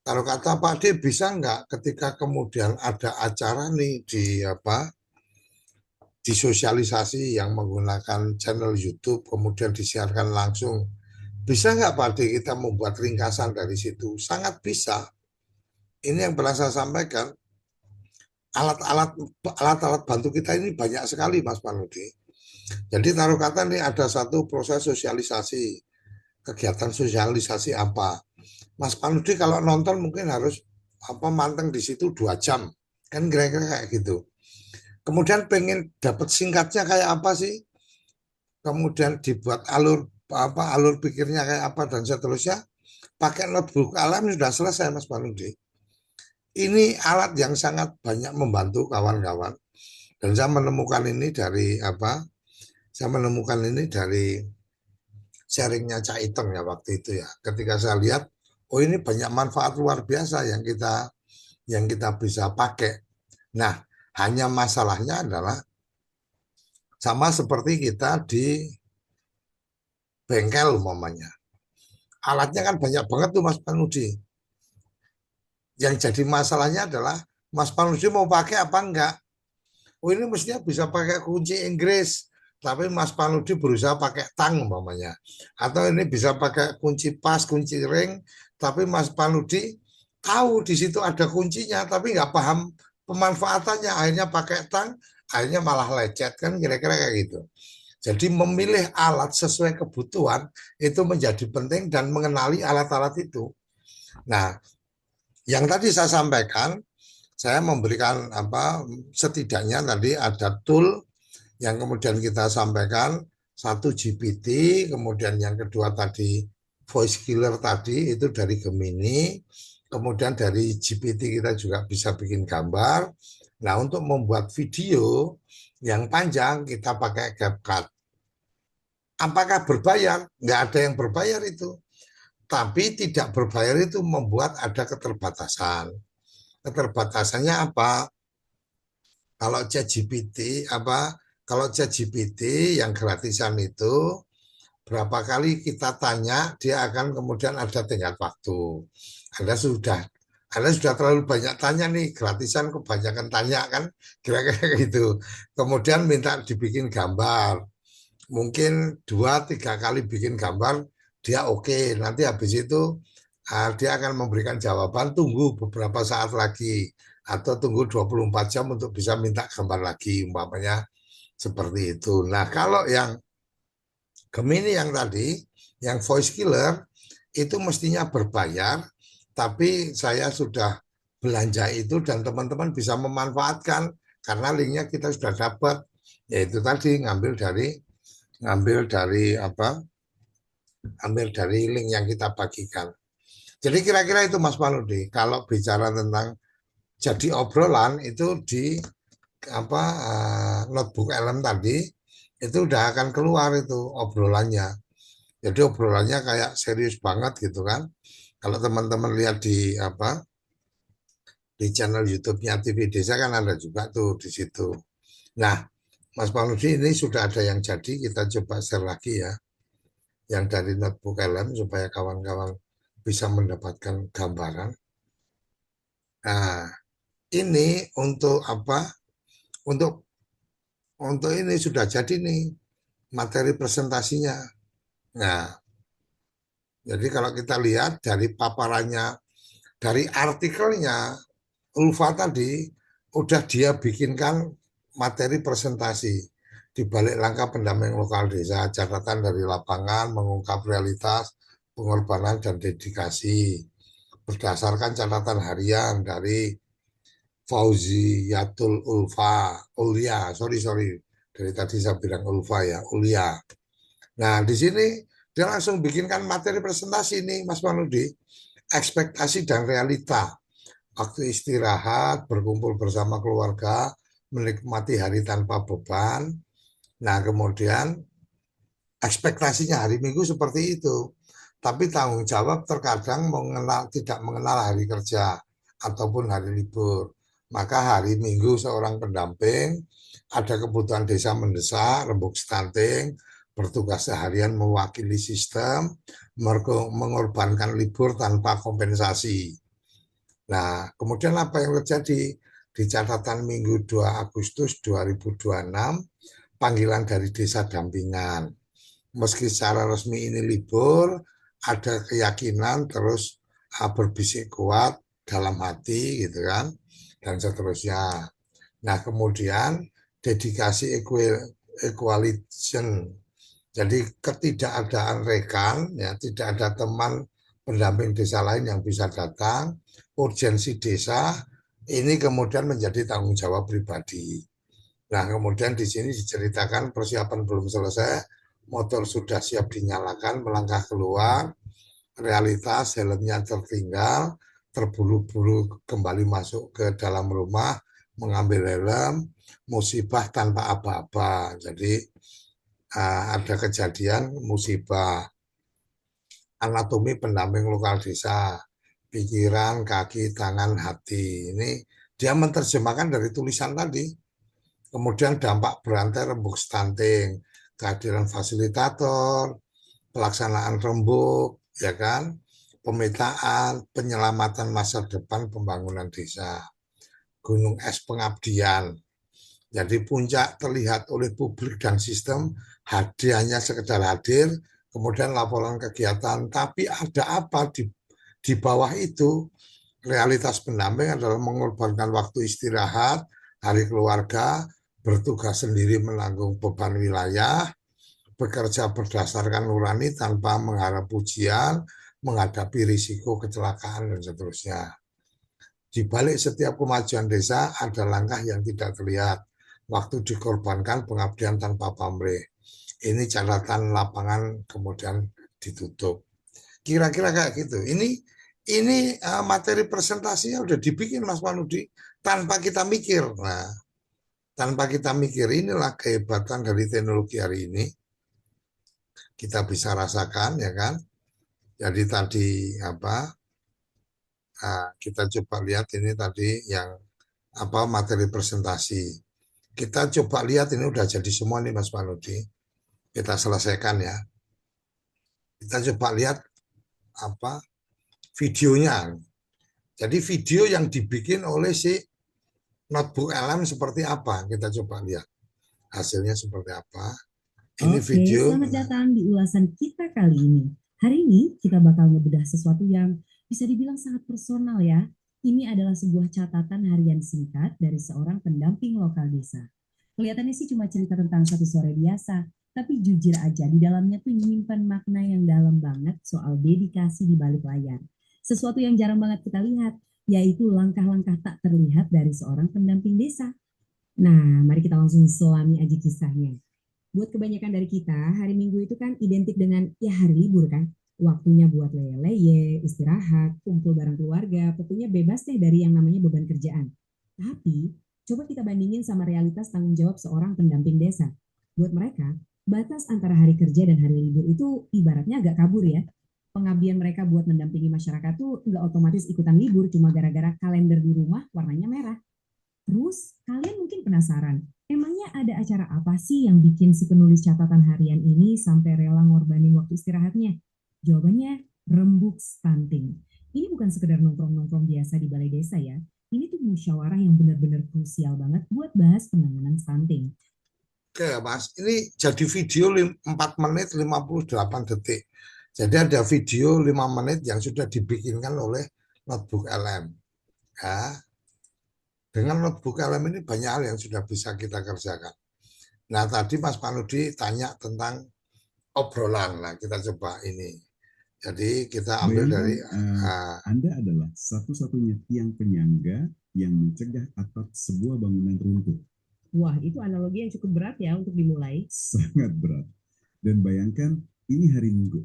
Taruh kata Pak D bisa nggak ketika kemudian ada acara nih di apa? Disosialisasi yang menggunakan channel YouTube kemudian disiarkan langsung. Bisa nggak Pak D kita membuat ringkasan dari situ? Sangat bisa. Ini yang pernah saya sampaikan. Alat-alat bantu kita ini banyak sekali Mas Panudi. Jadi taruh kata nih ada satu proses sosialisasi, kegiatan sosialisasi apa. Mas Panudi kalau nonton mungkin harus manteng di situ 2 jam. Kan kira-kira kayak gitu. Kemudian pengen dapat singkatnya kayak apa sih? Kemudian dibuat alur pikirnya kayak apa dan seterusnya. Pakai notebook alam sudah selesai Mas Panudi. Ini alat yang sangat banyak membantu kawan-kawan. Dan saya menemukan ini dari apa? Saya menemukan ini dari sharingnya Cak Iteng ya waktu itu ya. Ketika saya lihat, oh ini banyak manfaat luar biasa yang kita bisa pakai. Nah, hanya masalahnya adalah sama seperti kita di bengkel umpamanya. Alatnya kan banyak banget tuh Mas Panudi. Yang jadi masalahnya adalah Mas Panudi mau pakai apa enggak? Oh ini mestinya bisa pakai kunci Inggris, tapi Mas Panudi berusaha pakai tang umpamanya. Atau ini bisa pakai kunci pas, kunci ring, tapi Mas Panudi tahu di situ ada kuncinya, tapi nggak paham pemanfaatannya. Akhirnya pakai tang, akhirnya malah lecet kan kira-kira kayak gitu. Jadi memilih alat sesuai kebutuhan itu menjadi penting dan mengenali alat-alat itu. Nah, yang tadi saya sampaikan, saya memberikan setidaknya tadi ada tool yang kemudian kita sampaikan, satu GPT, kemudian yang kedua tadi voice killer tadi itu dari Gemini, kemudian dari GPT kita juga bisa bikin gambar. Nah untuk membuat video yang panjang kita pakai CapCut. Apakah berbayar? Nggak ada yang berbayar itu. Tapi tidak berbayar itu membuat ada keterbatasan. Keterbatasannya apa? Kalau ChatGPT kalau ChatGPT yang gratisan itu berapa kali kita tanya dia akan kemudian ada tenggat waktu. Anda sudah terlalu banyak tanya nih, gratisan kebanyakan tanya kan, kira-kira gitu. Kemudian minta dibikin gambar. Mungkin 2-3 kali bikin gambar dia oke. Nanti habis itu dia akan memberikan jawaban tunggu beberapa saat lagi atau tunggu 24 jam untuk bisa minta gambar lagi umpamanya seperti itu. Nah, kalau yang Gemini yang tadi, yang voice killer itu mestinya berbayar, tapi saya sudah belanja itu dan teman-teman bisa memanfaatkan karena linknya kita sudah dapat, yaitu tadi ngambil dari ambil dari link yang kita bagikan. Jadi kira-kira itu Mas Panudi, kalau bicara tentang jadi obrolan itu di notebook LM tadi itu udah akan keluar itu obrolannya. Jadi obrolannya kayak serius banget gitu kan. Kalau teman-teman lihat di channel YouTube-nya TV Desa kan ada juga tuh di situ. Nah, Mas Panudi ini sudah ada yang jadi, kita coba share lagi ya. Yang dari notebook LM supaya kawan-kawan bisa mendapatkan gambaran. Nah, ini untuk Untuk ini sudah jadi nih materi presentasinya. Nah, jadi kalau kita lihat dari paparannya, dari artikelnya, Ulfa tadi udah dia bikinkan materi presentasi di balik langkah pendampingan lokal desa, catatan dari lapangan, mengungkap realitas, pengorbanan dan dedikasi berdasarkan catatan harian dari Fauziyatul Ulia, sorry, dari tadi saya bilang Ulfa ya, Ulia. Nah, di sini dia langsung bikinkan materi presentasi nih, Mas Manudi. ekspektasi dan realita. Waktu istirahat, berkumpul bersama keluarga, menikmati hari tanpa beban. Nah, kemudian ekspektasinya hari Minggu seperti itu. Tapi tanggung jawab terkadang tidak mengenal hari kerja ataupun hari libur. Maka hari Minggu seorang pendamping ada kebutuhan desa mendesak, rembuk stunting, bertugas seharian mewakili sistem, mengorbankan libur tanpa kompensasi. Nah, kemudian apa yang terjadi? Di catatan Minggu 2 Agustus 2026, panggilan dari desa dampingan. Meski secara resmi ini libur, ada keyakinan terus berbisik kuat dalam hati gitu kan, dan seterusnya. Nah, kemudian dedikasi equalization. Jadi ketidakadaan rekan, ya tidak ada teman pendamping desa lain yang bisa datang, urgensi desa ini kemudian menjadi tanggung jawab pribadi. Nah, kemudian di sini diceritakan persiapan belum selesai, motor sudah siap dinyalakan, melangkah keluar, realitas helmnya tertinggal, terburu-buru kembali masuk ke dalam rumah, mengambil helm, musibah tanpa apa-apa. Jadi ada kejadian musibah, anatomi pendamping lokal desa, pikiran, kaki, tangan, hati. Ini dia menerjemahkan dari tulisan tadi. Kemudian dampak berantai rembuk stunting, kehadiran fasilitator, pelaksanaan rembuk, ya kan, pemetaan, penyelamatan masa depan pembangunan desa, gunung es pengabdian. Jadi puncak terlihat oleh publik dan sistem, hadiahnya sekedar hadir, kemudian laporan kegiatan, tapi ada apa di bawah itu? Realitas pendamping adalah mengorbankan waktu istirahat, hari keluarga, bertugas sendiri menanggung beban wilayah, bekerja berdasarkan nurani tanpa mengharap pujian, menghadapi risiko kecelakaan dan seterusnya. Di balik setiap kemajuan desa ada langkah yang tidak terlihat. Waktu dikorbankan, pengabdian tanpa pamrih. Ini catatan lapangan kemudian ditutup. Kira-kira kayak gitu. Ini materi presentasinya udah dibikin Mas Panudi tanpa kita mikir. Nah, tanpa kita mikir, inilah kehebatan dari teknologi hari ini. Kita bisa rasakan, ya kan? Jadi tadi apa? Kita coba lihat ini tadi yang apa materi presentasi. Kita coba lihat ini udah jadi semua nih Mas Panudi. Kita selesaikan ya. Kita coba lihat apa videonya. Jadi video yang dibikin oleh si notebook LM seperti apa? Kita coba lihat hasilnya seperti apa. Ini Oke, video. selamat datang di ulasan kita kali ini. Hari ini kita bakal ngebedah sesuatu yang bisa dibilang sangat personal ya. Ini adalah sebuah catatan harian singkat dari seorang pendamping lokal desa. Kelihatannya sih cuma cerita tentang satu sore biasa, tapi jujur aja di dalamnya tuh menyimpan makna yang dalam banget soal dedikasi di balik layar. Sesuatu yang jarang banget kita lihat, yaitu langkah-langkah tak terlihat dari seorang pendamping desa. Nah, mari kita langsung selami aja kisahnya. Buat kebanyakan dari kita, hari Minggu itu kan identik dengan ya hari libur kan. Waktunya buat leye-leye, istirahat, kumpul bareng keluarga, pokoknya bebas deh dari yang namanya beban kerjaan. Tapi, coba kita bandingin sama realitas tanggung jawab seorang pendamping desa. Buat mereka, batas antara hari kerja dan hari libur itu ibaratnya agak kabur ya. Pengabdian mereka buat mendampingi masyarakat tuh nggak otomatis ikutan libur cuma gara-gara kalender di rumah warnanya merah. Terus, kalian mungkin penasaran, emangnya ada acara apa sih yang bikin si penulis catatan harian ini sampai rela ngorbanin waktu istirahatnya? Jawabannya, rembuk stunting. Ini bukan sekedar nongkrong-nongkrong biasa di balai desa ya. Ini tuh musyawarah yang benar-benar krusial banget buat bahas penanganan stunting. Oke Mas, ini jadi video 4 menit 58 detik. Jadi ada video 5 menit yang sudah dibikinkan oleh notebook LM. Ya, dengan notebook LM ini banyak hal yang sudah bisa kita kerjakan. Nah tadi Mas Panudi tanya tentang obrolan. Nah kita coba ini. Jadi kita ambil dari Anda adalah satu-satunya tiang penyangga yang mencegah atap sebuah bangunan runtuh. Wah, itu analogi yang cukup berat ya untuk dimulai. Sangat berat. Dan bayangkan ini hari Minggu,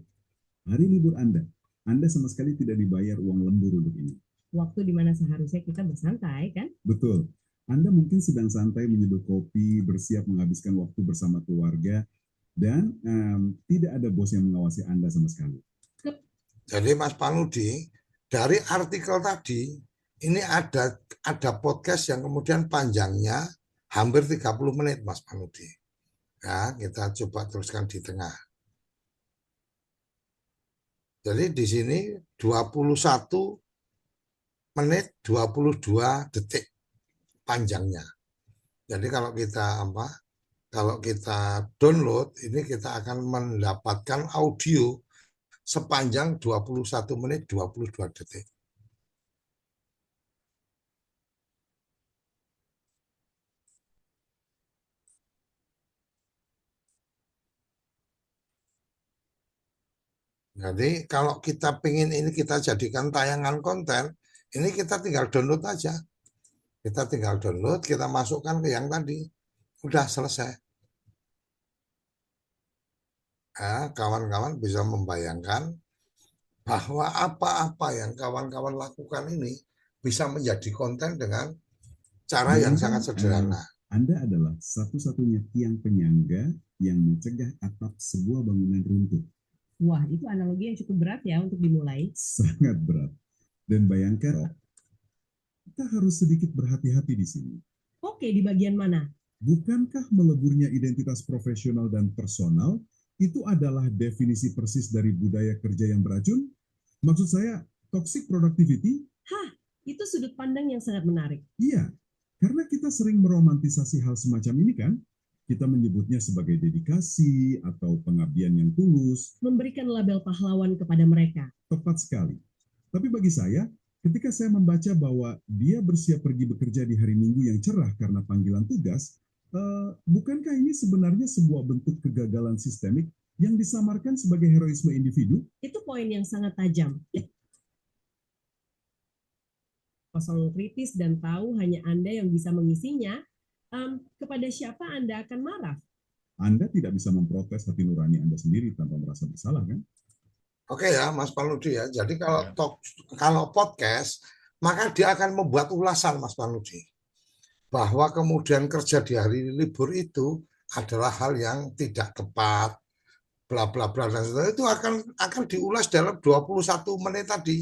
hari libur Anda. Anda sama sekali tidak dibayar uang lembur untuk ini. Waktu di mana seharusnya kita bersantai, kan? Betul. Anda mungkin sedang santai menyeduh kopi, bersiap menghabiskan waktu bersama keluarga, dan tidak ada bos yang mengawasi Anda sama sekali. Jadi Mas Panudi, dari artikel tadi, ini ada podcast yang kemudian panjangnya hampir 30 menit, Mas Panudi. Ya, kita coba teruskan di tengah. Jadi di sini 21 menit 22 detik panjangnya. Jadi kalau kita download, ini kita akan mendapatkan audio sepanjang 21 menit 22 detik. Jadi kalau kita pengen ini kita jadikan tayangan konten, ini kita tinggal download aja. Kita tinggal download, kita masukkan ke yang tadi. Udah selesai. Nah, kawan-kawan bisa membayangkan bahwa apa-apa yang kawan-kawan lakukan ini bisa menjadi konten dengan cara yang sangat sederhana. Anda adalah satu-satunya tiang penyangga yang mencegah atap sebuah bangunan runtuh. Wah, itu analogi yang cukup berat ya untuk dimulai. Sangat berat. Dan bayangkan, kita harus sedikit berhati-hati di sini. Oke, di bagian mana? Bukankah meleburnya identitas profesional dan personal itu adalah definisi persis dari budaya kerja yang beracun? Maksud saya, toxic productivity? Hah, itu sudut pandang yang sangat menarik. Iya, karena kita sering meromantisasi hal semacam ini kan? Kita menyebutnya sebagai dedikasi atau pengabdian yang tulus. Memberikan label pahlawan kepada mereka. Tepat sekali. Tapi bagi saya, ketika saya membaca bahwa dia bersiap pergi bekerja di hari Minggu yang cerah karena panggilan tugas, bukankah ini sebenarnya sebuah bentuk kegagalan sistemik yang disamarkan sebagai heroisme individu? Itu poin yang sangat tajam. Kosong kritis dan tahu hanya Anda yang bisa mengisinya, kepada siapa Anda akan marah? Anda tidak bisa memprotes hati nurani Anda sendiri tanpa merasa bersalah, kan? Oke ya, Mas Panudi ya. Jadi kalau podcast, maka dia akan membuat ulasan, Mas Panudi, bahwa kemudian kerja di hari libur itu adalah hal yang tidak tepat, bla bla bla dan seterusnya. Itu akan diulas dalam 21 menit tadi.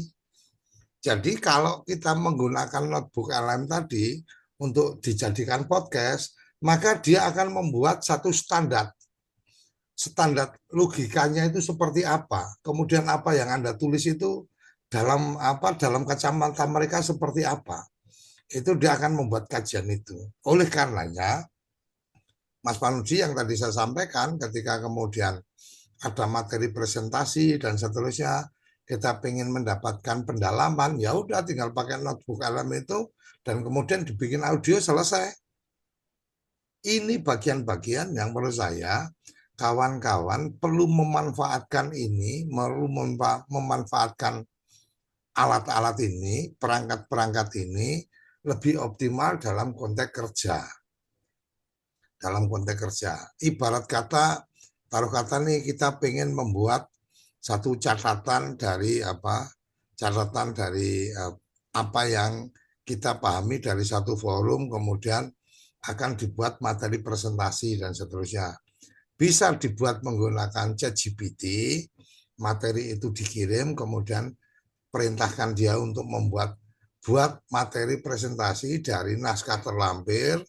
Jadi kalau kita menggunakan notebook LM tadi untuk dijadikan podcast, maka dia akan membuat satu standar logikanya itu seperti apa, kemudian apa yang Anda tulis itu dalam kacamata mereka seperti apa, itu dia akan membuat kajian itu. Oleh karenanya, Mas Panuji yang tadi saya sampaikan, ketika kemudian ada materi presentasi dan seterusnya, kita ingin mendapatkan pendalaman, ya udah tinggal pakai notebook LM itu dan kemudian dibikin audio, selesai. Ini bagian-bagian yang menurut saya kawan-kawan perlu memanfaatkan ini, perlu memanfaatkan alat-alat ini, perangkat-perangkat ini lebih optimal dalam konteks kerja. Dalam konteks kerja, ibarat kata, taruh kata nih kita pengen membuat satu catatan dari apa yang kita pahami dari satu forum, kemudian akan dibuat materi presentasi dan seterusnya. Bisa dibuat menggunakan ChatGPT, materi itu dikirim, kemudian perintahkan dia untuk buat materi presentasi dari naskah terlampir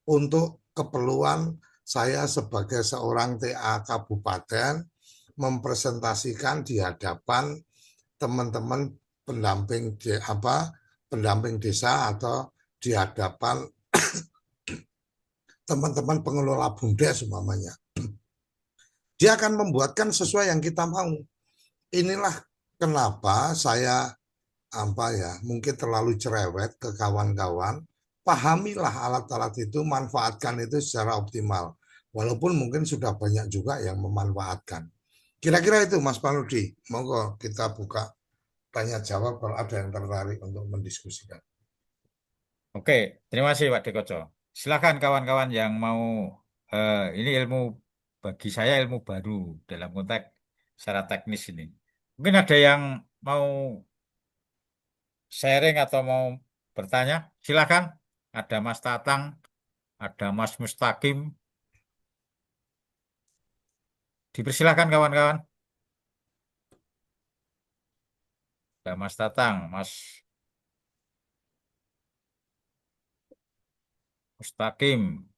untuk keperluan saya sebagai seorang TA kabupaten mempresentasikan di hadapan teman-teman pendamping desa atau di hadapan teman-teman pengelola BUMDes umpamanya. Dia akan membuatkan sesuai yang kita mau. Inilah kenapa saya mungkin terlalu cerewet ke kawan-kawan. Pahamilah alat-alat itu, manfaatkan itu secara optimal. Walaupun mungkin sudah banyak juga yang memanfaatkan. Kira-kira itu Mas Panudi. Monggo kita buka tanya jawab kalau ada yang tertarik untuk mendiskusikan. Oke, terima kasih Pak Dekoco. Silakan kawan-kawan yang mau, ini bagi saya ilmu baru dalam konteks secara teknis ini. Mungkin ada yang mau sharing atau mau bertanya? Silakan. Ada Mas Tatang, ada Mas Mustaqim. Dipersilakan kawan-kawan. Ada Mas Tatang, Mas Mustaqim,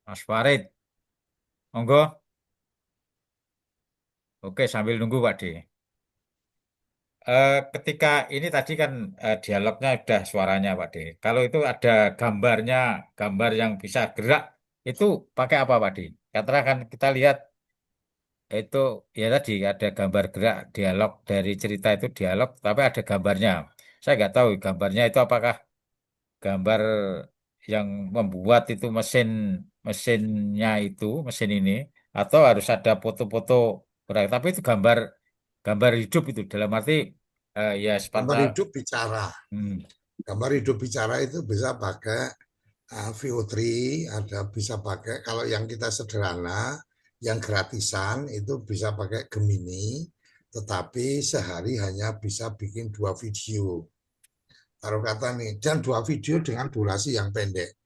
Mas Farid. Monggo. Oke, sambil nunggu Pak D. Ketika ini tadi kan dialognya udah suaranya Pak D. Kalau itu ada gambarnya, gambar yang bisa gerak, itu pakai apa Pak D? Karena kan kita lihat itu ya tadi ada gambar gerak, dialog dari cerita itu dialog, tapi ada gambarnya. Saya nggak tahu gambarnya itu apakah gambar yang membuat itu mesinnya itu mesin ini atau harus ada foto-foto gerak. Tapi itu gambar gambar hidup itu dalam arti ya Gambar sepatutnya. hidup bicara. Hmm. Gambar hidup bicara itu bisa pakai VO3, ada bisa pakai kalau yang kita sederhana, yang gratisan itu bisa pakai Gemini, tetapi sehari hanya bisa bikin 2 video. Taruh kata nih, dan 2 video dengan durasi yang pendek.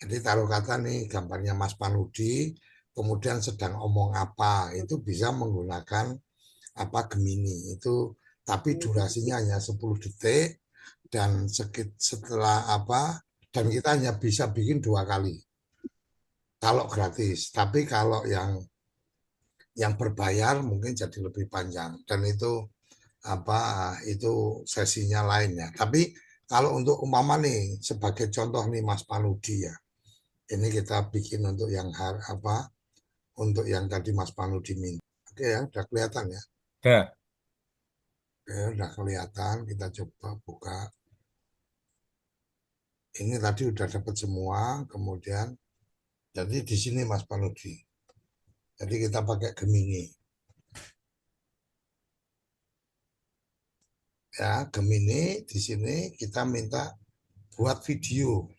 Jadi taruh kata nih gambarnya Mas Panudi, kemudian sedang omong apa, itu bisa menggunakan apa Gemini itu, tapi durasinya hanya 10 detik dan setelah apa, dan kita hanya bisa bikin 2 kali kalau gratis. Tapi kalau yang berbayar mungkin jadi lebih panjang dan itu apa itu sesinya lainnya. Tapi kalau untuk umpama nih sebagai contoh nih Mas Panudi ya, ini kita bikin untuk yang apa untuk yang tadi Mas Panudi minta. Oke ya, udah kelihatan ya. Ya, Oke, udah kelihatan. Kita coba buka. Ini tadi udah dapat semua. Kemudian, jadi di sini Mas Panudi. Jadi kita pakai Gemini. Ya, Gemini di sini kita minta buat video.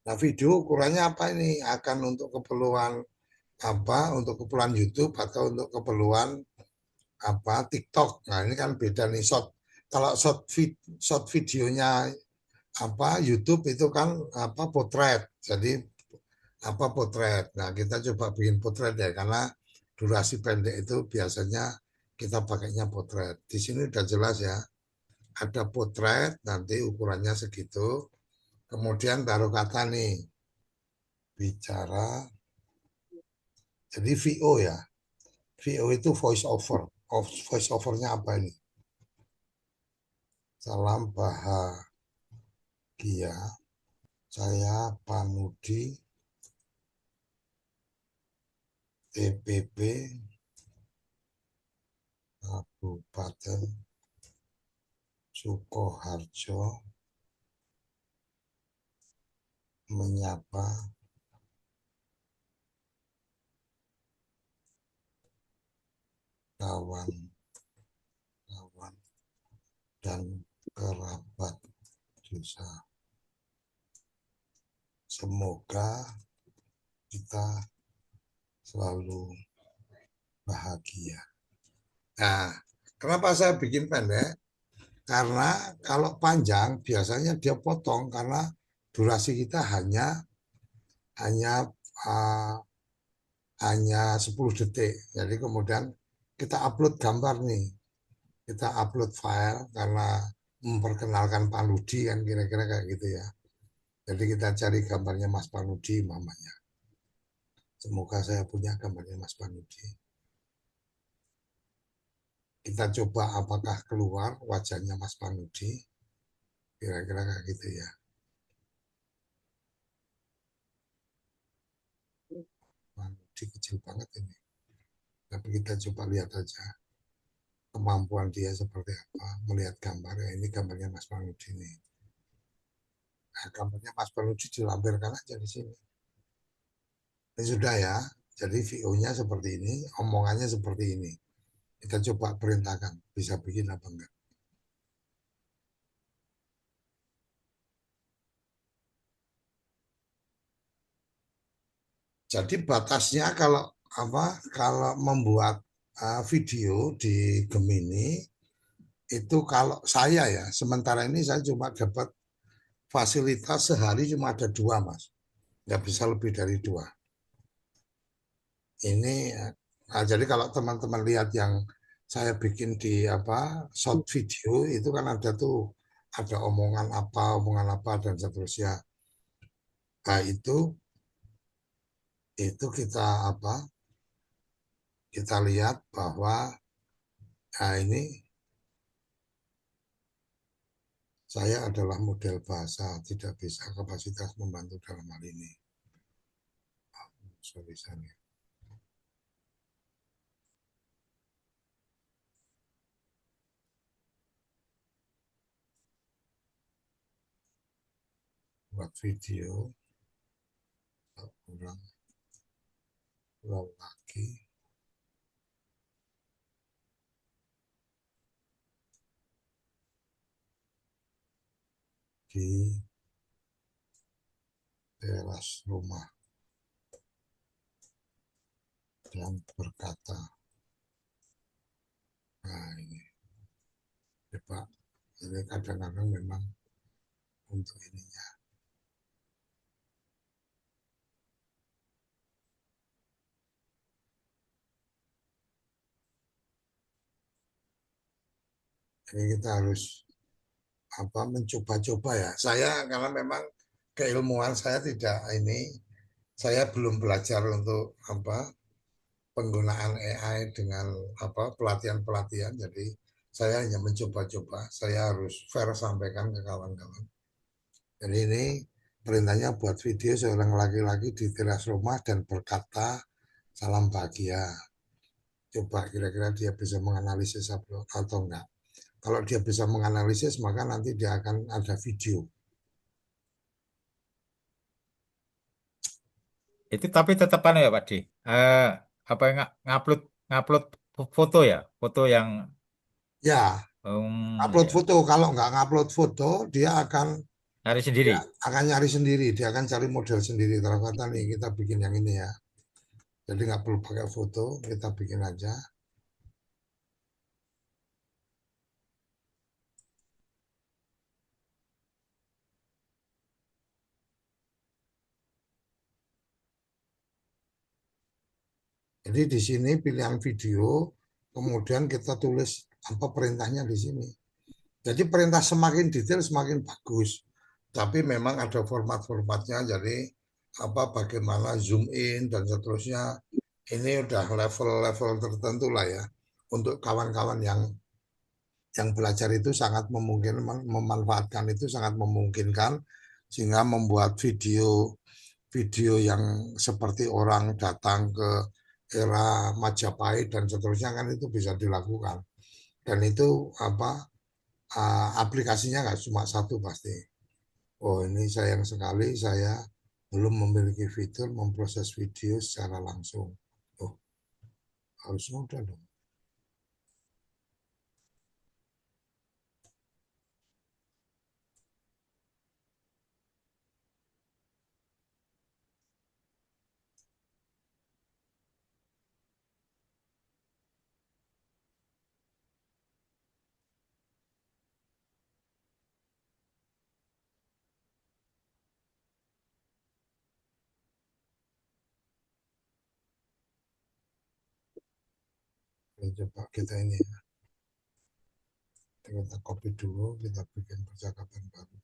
Nah, video ukurannya apa ini? Akan untuk keperluan apa? Untuk keperluan YouTube atau untuk keperluan apa? TikTok. Nah, ini kan beda nih short. Kalau short videonya apa YouTube itu kan apa potret. Jadi apa potret. Nah, kita coba bikin potret ya karena durasi pendek itu biasanya kita pakainya potret. Di sini udah jelas ya. Ada potret nanti ukurannya segitu. Kemudian taruh kata nih bicara. Jadi VO ya. VO itu voice over. Voice overnya apa ini? Salam bahagia. Saya Panudi TPP Kabupaten Sukoharjo menyapa kawan-kawan dan kerabat desa. Semoga kita selalu bahagia. Nah, kenapa saya bikin pendek? Karena kalau panjang biasanya dia potong karena durasi kita hanya hanya uh, hanya 10 detik. Jadi kemudian kita upload gambar nih. Kita upload file karena memperkenalkan Panudi kan kira-kira kayak gitu ya. Jadi kita cari gambarnya Mas Panudi mamanya. Semoga saya punya gambarnya Mas Panudi. Kita coba apakah keluar wajahnya Mas Panudi. Kira-kira kayak gitu ya. Panudi kecil banget ini. Tapi kita coba lihat aja kemampuan dia seperti apa. Melihat gambar ya, ini gambarnya Mas Panudi ini. Nah, gambarnya Mas Panudi dilampirkan aja di sini. Ini sudah ya. Jadi VO-nya seperti ini, omongannya seperti ini. Kita coba perintahkan, bisa bikin apa enggak. Jadi batasnya kalau apa? Kalau membuat video di Gemini itu kalau saya ya, sementara ini saya cuma dapat fasilitas sehari cuma ada 2, Mas. Nggak bisa lebih dari 2. Ini jadi kalau teman-teman lihat yang saya bikin di short video itu kan ada tuh ada omongan apa dan seterusnya. Nah, itu kita kita lihat bahwa ini saya adalah model bahasa tidak bisa kapasitas membantu dalam hal ini. Sorry. Buat video orang lelaki di teras rumah dan berkata, nah ini, ya Pak, ini kadang-kadang memang untuk ininya. Ini kita harus mencoba-coba ya. Saya karena memang keilmuan saya tidak saya belum belajar untuk penggunaan AI dengan pelatihan-pelatihan. Jadi saya hanya mencoba-coba. Saya harus fair sampaikan ke kawan-kawan. Jadi ini perintahnya buat video seorang laki-laki di teras rumah dan berkata salam bahagia. Coba kira-kira dia bisa menganalisis atau enggak. Kalau dia bisa menganalisis, maka nanti dia akan ada video. Itu tapi tetapan ya Pak Di. Apa yang ngupload ngupload foto ya, foto yang Ya, upload ya, foto. Kalau nggak ngupload foto, dia akan cari sendiri. nyari sendiri. Dia akan cari model sendiri. Terus kata nih kita bikin yang ini ya. Jadi nggak perlu pakai foto, kita bikin aja. Jadi di sini pilihan video, kemudian kita tulis apa perintahnya di sini. Jadi perintah semakin detail semakin bagus. Tapi memang ada format-formatnya. Jadi bagaimana zoom in dan seterusnya. Ini udah level-level tertentu lah ya. Untuk kawan-kawan yang belajar itu sangat memungkinkan, memanfaatkan itu sangat memungkinkan sehingga membuat video yang seperti orang datang ke era Majapahit dan seterusnya kan itu bisa dilakukan. Dan itu aplikasinya nggak cuma satu pasti. Oh ini sayang sekali saya belum memiliki fitur memproses video secara langsung. Oh harusnya udah dong. Oke, coba kita ini ya. Kita copy dulu, kita bikin percakapan baru.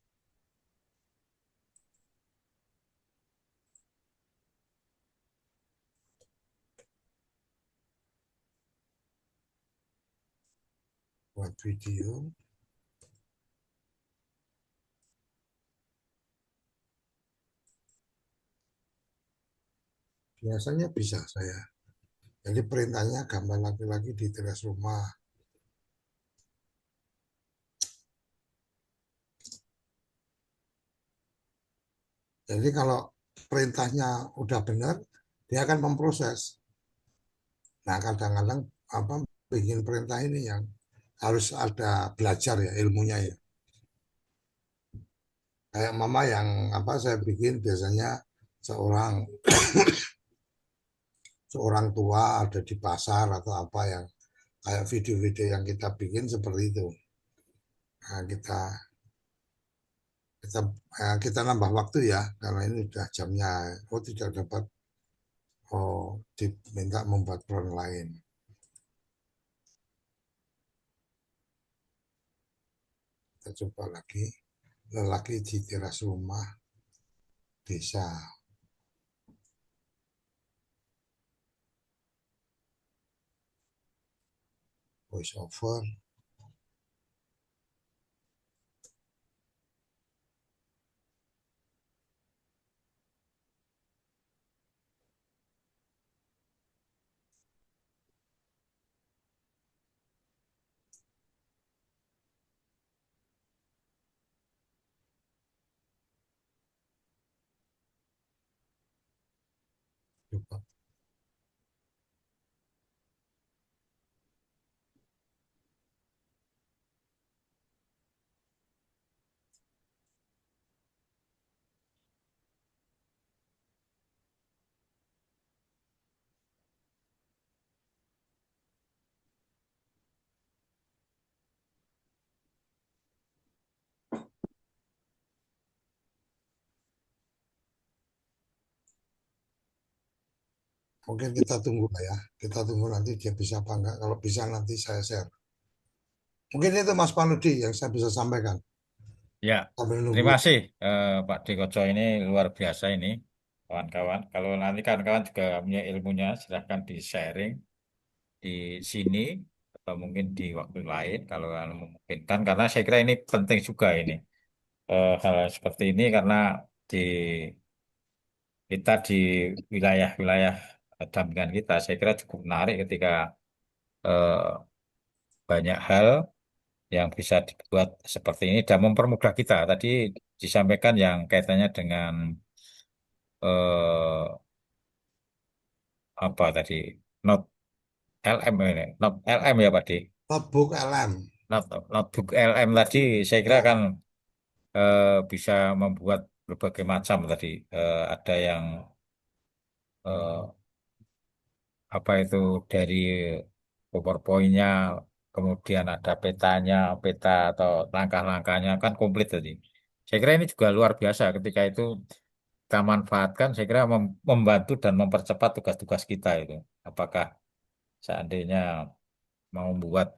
Buat video. Biasanya bisa saya. Jadi perintahnya gambar laki-laki di teras rumah. Jadi kalau perintahnya udah benar, dia akan memproses. Nah kadang-kadang bikin perintah ini yang harus ada belajar ya ilmunya ya. Kayak mama yang saya bikin biasanya seorang seorang tua ada di pasar atau apa yang kayak video-video yang kita bikin seperti itu. Nah, kita kita nambah waktu ya karena ini udah jamnya. Oh tidak dapat. Oh diminta membuat peron lain. Kita coba lagi. Lelaki di teras rumah desa. Voice over. Coba. Mungkin kita tunggu lah ya. Kita tunggu nanti dia bisa apa enggak. Kalau bisa nanti saya share. Mungkin itu Mas Panudi yang saya bisa sampaikan. Ya, Sambil terima nunggu. kasih Pak Dikoco, ini luar biasa ini kawan-kawan. Kalau nanti kawan-kawan juga punya ilmunya, silahkan di-sharing di sini atau mungkin di waktu lain kalau memungkinkan. Karena saya kira ini penting juga ini hal seperti ini karena di kita di wilayah-wilayah dampingan kita, saya kira cukup menarik ketika eh, banyak hal yang bisa dibuat seperti ini dan mempermudah kita. Tadi disampaikan yang kaitannya dengan eh, apa tadi, not LM ini, not LM ya Pak Di, Notebook LM. notebook LM tadi, saya kira Ya, kan bisa membuat berbagai macam tadi. Ada yang eh, apa itu dari PowerPoint-nya, kemudian ada petanya, peta atau langkah-langkahnya kan komplit tadi. Saya kira ini juga luar biasa ketika itu kita manfaatkan, saya kira membantu dan mempercepat tugas-tugas kita itu. Apakah seandainya mau buat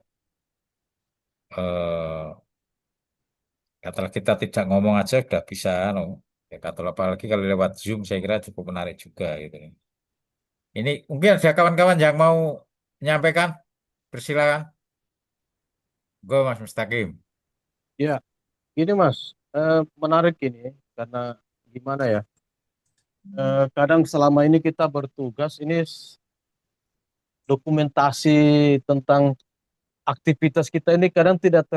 katalah kita tidak ngomong aja udah bisa, no. Ya, katalah apalagi kalau lewat Zoom, saya kira cukup menarik juga gitu. Ini mungkin ada kawan-kawan yang mau menyampaikan, persilakan. Go Mas Mustaqim. Ya, ini Mas, menarik ini karena gimana ya? Kadang selama ini kita bertugas ini dokumentasi tentang aktivitas kita ini kadang tidak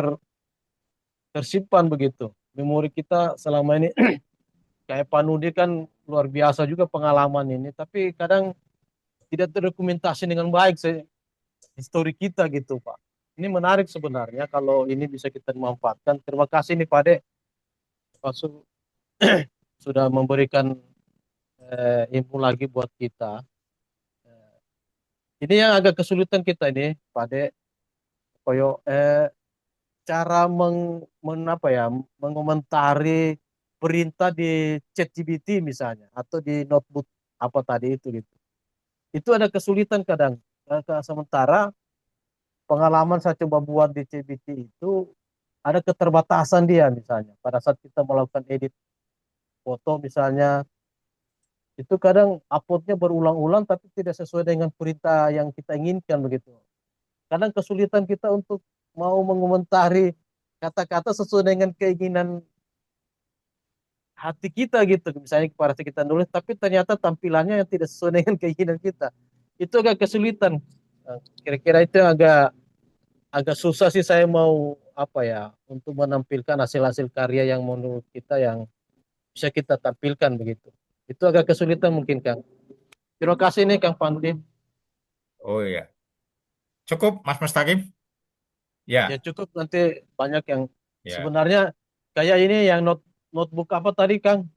tersimpan begitu. Memori kita selama ini kayak Pak Nudi kan luar biasa juga pengalaman ini, tapi kadang tidak terdokumentasi dengan baik histori kita gitu Pak. Ini menarik sebenarnya kalau ini bisa kita manfaatkan. Terima kasih nih Pak De, Pak sudah memberikan ilmu lagi buat kita. Ini yang agak kesulitan kita ini, Pak De, koyo cara apa ya, mengomentari perintah di ChatGPT misalnya atau di notebook apa tadi itu gitu. Itu ada kesulitan kadang. Sementara pengalaman saya coba buat di ChatGPT itu ada keterbatasan dia misalnya. Pada saat kita melakukan edit foto misalnya, itu kadang uploadnya berulang-ulang tapi tidak sesuai dengan perintah yang kita inginkan begitu. Kadang kesulitan kita untuk mau mengomentari kata-kata sesuai dengan keinginan hati kita gitu. Misalnya pada saat kita nulis, tapi ternyata tampilannya yang tidak sesuai dengan keinginan kita. Itu agak kesulitan. Kira-kira itu agak agak susah sih saya mau apa ya untuk menampilkan hasil-hasil karya yang menurut kita yang bisa kita tampilkan begitu. Itu agak kesulitan mungkin Kang. Terima kasih nih Kang Fandi. Oh iya, cukup Mas Mustaqim. Ya Ya, cukup nanti banyak yang ya. sebenarnya kayak ini yang notebook apa tadi Kang?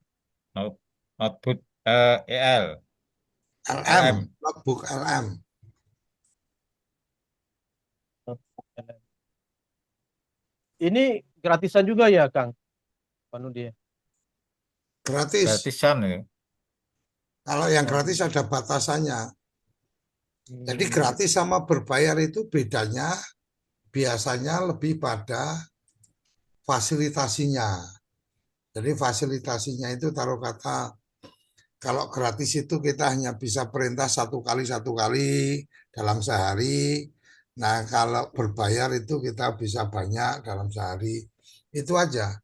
Not, notebook EL. LM, LM. logbook LM. Ini gratisan juga ya, Kang? Panudi. Gratis. Gratisan ya. Kalau yang Oh. gratis ada batasannya. Jadi Hmm. gratis sama berbayar itu bedanya biasanya lebih pada fasilitasinya. Jadi fasilitasinya itu taruh kata kalau gratis itu kita hanya bisa perintah satu kali dalam sehari. Nah kalau berbayar itu kita bisa banyak dalam sehari. Itu aja.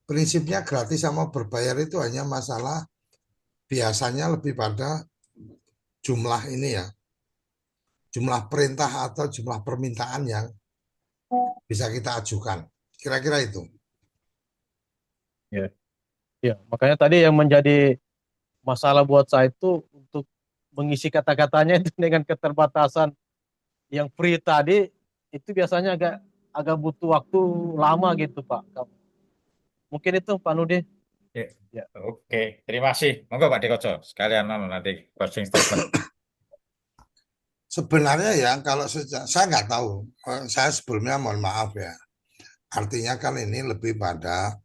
Prinsipnya gratis sama berbayar itu hanya masalah biasanya lebih pada jumlah ini ya. Jumlah perintah atau jumlah permintaan yang bisa kita ajukan. Kira-kira itu. Ya. Ya, makanya tadi yang menjadi masalah buat saya itu untuk mengisi kata-katanya itu dengan keterbatasan yang free tadi itu biasanya agak butuh waktu lama gitu, Pak. Mungkin itu Pak Nudi. Ya. Ya. Oke, terima kasih. Monggo Pak Dikoco, sekalian nanti closing statement. Sebenarnya ya kalau saya nggak tahu. Saya sebelumnya mohon maaf ya. Artinya kan ini lebih pada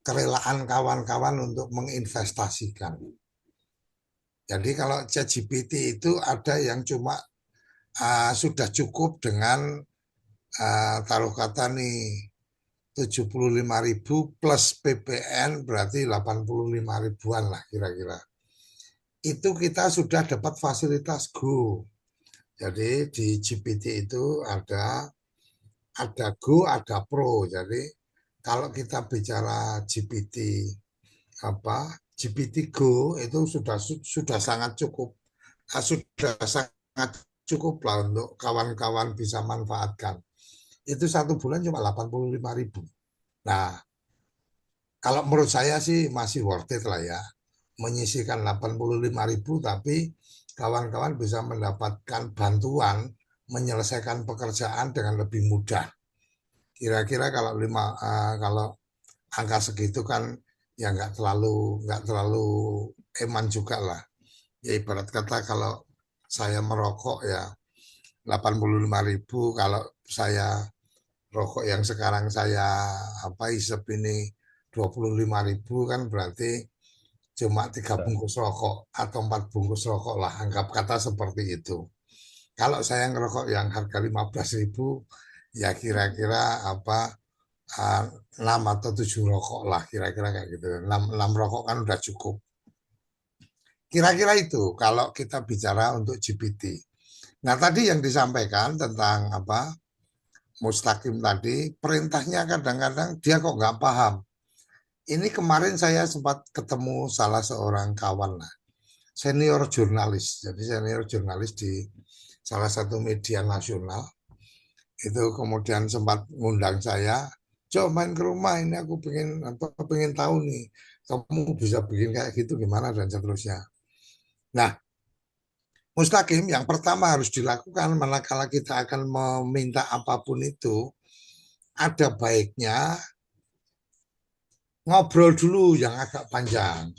kerelaan kawan-kawan untuk menginvestasikan. Jadi kalau ChatGPT itu ada yang cuma sudah cukup dengan taruh kata nih 75.000 plus PPN berarti 85 ribuan lah kira-kira. Itu kita sudah dapat fasilitas Go. Jadi di GPT itu ada Go, ada Pro. Jadi kalau kita bicara GPT GPT Go itu sudah sangat cukup, sudah sangat cukup lah untuk kawan-kawan bisa manfaatkan. Itu satu bulan cuma 85.000. Nah, kalau menurut saya sih masih worth it lah ya. Menyisikan 85.000 tapi kawan-kawan bisa mendapatkan bantuan menyelesaikan pekerjaan dengan lebih mudah. Kira-kira kalau angka segitu kan ya nggak terlalu eman juga lah. Ya ibarat kata kalau saya merokok ya 85.000, kalau saya rokok yang sekarang saya isep ini 25.000 kan berarti cuma 3 bungkus rokok atau 4 bungkus rokok lah, anggap kata seperti itu. Kalau saya ngerokok yang harga 15.000 ya kira-kira 6 atau 7 rokok lah kira-kira kayak gitu. 6 rokok kan udah cukup. Kira-kira itu kalau kita bicara untuk GPT. Nah tadi yang disampaikan tentang Mustaqim tadi, perintahnya kadang-kadang dia kok nggak paham. Ini kemarin saya sempat ketemu salah seorang kawan lah, senior jurnalis. Jadi senior jurnalis di salah satu media nasional. Itu kemudian sempat ngundang saya, coba main ke rumah ini aku pengen tahu nih, kamu bisa bikin kayak gitu gimana dan seterusnya. Nah, Mustaqim yang pertama harus dilakukan manakala kita akan meminta apapun itu, ada baiknya ngobrol dulu yang agak panjang.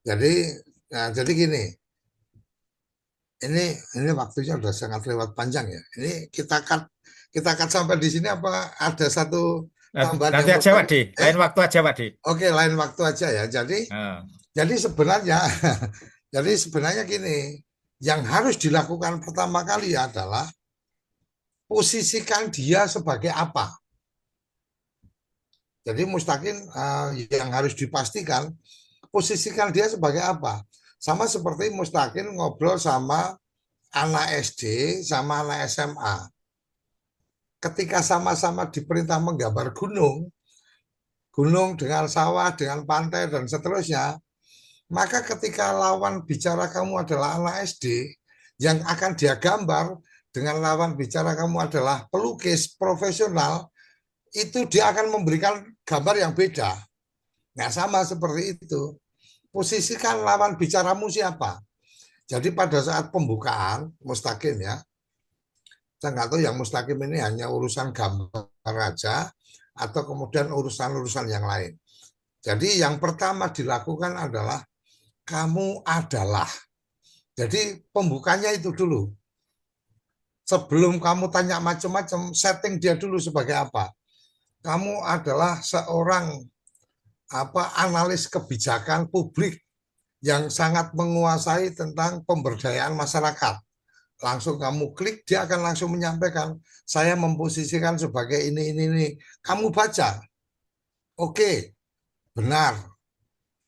Jadi gini, ini waktunya udah sangat lewat panjang ya. Ini kita cut sampai di sini apa ada satu tambahan Nanti yang aja Pak Di, lain waktu aja Pak Di. Oke, lain waktu aja ya. Jadi sebenarnya jadi sebenarnya gini, yang harus dilakukan pertama kali adalah posisikan dia sebagai apa. Jadi Mustaqim yang harus dipastikan posisikan dia sebagai apa. Sama seperti Mustaqim ngobrol sama anak SD sama anak SMA. Ketika sama-sama diperintah menggambar gunung dengan sawah, dengan pantai dan seterusnya, maka ketika lawan bicara kamu adalah anak SD, yang akan dia gambar dengan lawan bicara kamu adalah pelukis profesional, itu dia akan memberikan gambar yang beda. Nah, sama seperti itu. Posisikan lawan bicaramu siapa. Jadi pada saat pembukaan, Mustaqim ya, saya nggak tahu yang Mustaqim ini hanya urusan gambar aja, atau kemudian urusan-urusan yang lain. Jadi yang pertama dilakukan adalah, kamu adalah. Jadi pembukanya itu dulu. Sebelum kamu tanya macam-macam, setting dia dulu sebagai apa. Kamu adalah seorang analis kebijakan publik yang sangat menguasai tentang pemberdayaan masyarakat. Langsung kamu klik, dia akan langsung menyampaikan, saya memposisikan sebagai ini. Kamu baca, oke, benar.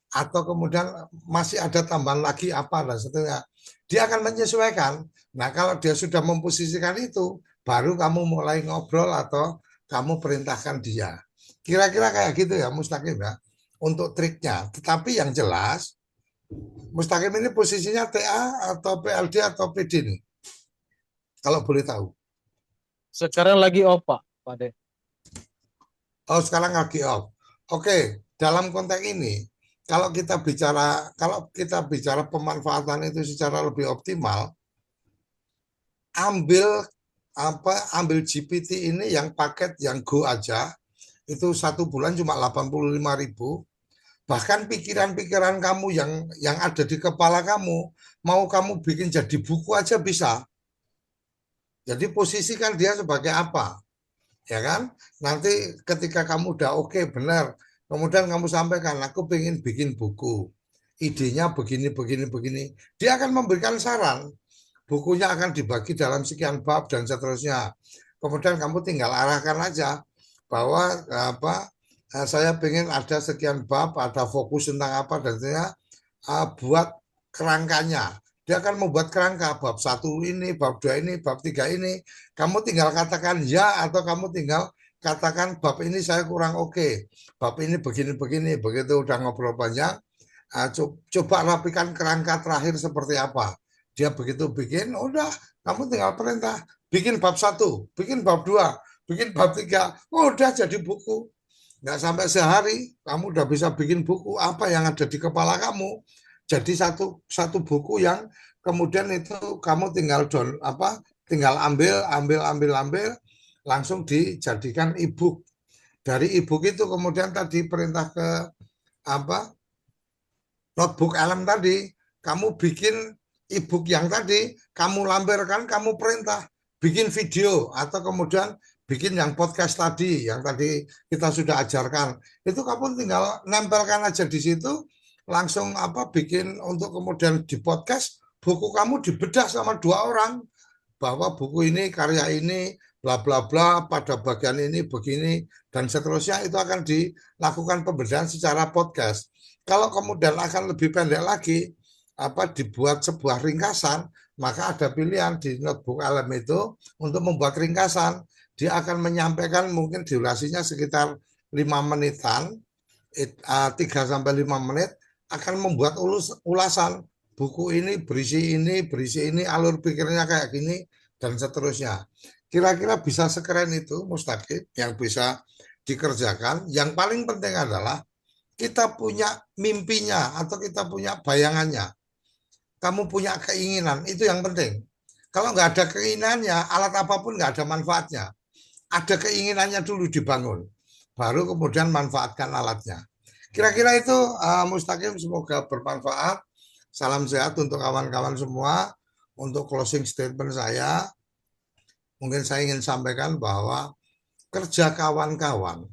Atau kemudian masih ada tambahan lagi apa dan seterusnya. Dia akan menyesuaikan. Nah, kalau dia sudah memposisikan itu, baru kamu mulai ngobrol atau kamu perintahkan dia. Kira-kira kayak gitu ya, Mustaqim ya, untuk triknya. Tetapi yang jelas, Mustaqim ini posisinya TA atau PLD atau PD nih, kalau boleh tahu. Sekarang lagi off, Pak De. Oh, sekarang lagi off. Oke, dalam konteks ini, kalau kita bicara pemanfaatan itu secara lebih optimal, ambil GPT ini yang paket yang Go aja, itu 1 bulan cuma 85.000. Bahkan pikiran-pikiran kamu yang ada di kepala kamu, mau kamu bikin jadi buku aja bisa. Jadi posisikan dia sebagai apa, ya kan? Nanti ketika kamu udah oke, benar, kemudian kamu sampaikan, aku pengen bikin buku, idenya begini. Dia akan memberikan saran, bukunya akan dibagi dalam sekian bab dan seterusnya. Kemudian kamu tinggal arahkan aja bahwa saya pengen ada sekian bab, ada fokus tentang apa dan seterusnya, buat kerangkanya. Dia akan membuat kerangka bab 1 ini, bab 2 ini, bab 3 ini. Kamu tinggal katakan ya atau kamu tinggal katakan bab ini saya kurang oke. Bab ini begini. Begitu udah ngobrol panjang, coba rapikan kerangka terakhir seperti apa. Dia begitu bikin, udah kamu tinggal perintah. Bikin bab 1, bikin bab 2, bikin bab 3. Udah jadi buku. Nggak sampai sehari, kamu udah bisa bikin buku apa yang ada di kepala kamu. Jadi satu buku yang kemudian itu kamu tinggal ambil, langsung dijadikan e-book. Dari e-book itu kemudian tadi perintah ke notebook Elem tadi, kamu bikin e-book yang tadi, kamu lampiran, kamu perintah bikin video atau kemudian bikin yang podcast tadi, yang tadi kita sudah ajarkan. Itu kamu tinggal nempelkan aja di situ, langsung bikin untuk kemudian di podcast, buku kamu dibedah sama 2 orang bahwa buku ini, karya ini, bla bla bla, pada bagian ini begini dan seterusnya, itu akan dilakukan pembedahan secara podcast. Kalau kemudian akan lebih pendek lagi, dibuat sebuah ringkasan, maka ada pilihan di notebook Elem itu untuk membuat ringkasan. Dia akan menyampaikan mungkin durasinya sekitar 5 menitan, 3 sampai 5 menit, akan membuat ulasan buku ini, berisi ini, alur pikirnya kayak gini, dan seterusnya. Kira-kira bisa sekeren itu, Mustaqim, yang bisa dikerjakan. Yang paling penting adalah kita punya mimpinya atau kita punya bayangannya. Kamu punya keinginan, itu yang penting. Kalau nggak ada keinginannya, alat apapun nggak ada manfaatnya. Ada keinginannya dulu dibangun, baru kemudian manfaatkan alatnya. Kira-kira itu, Mustaqim, semoga bermanfaat. Salam sehat untuk kawan-kawan semua. Untuk closing statement saya, mungkin saya ingin sampaikan bahwa kerja kawan-kawan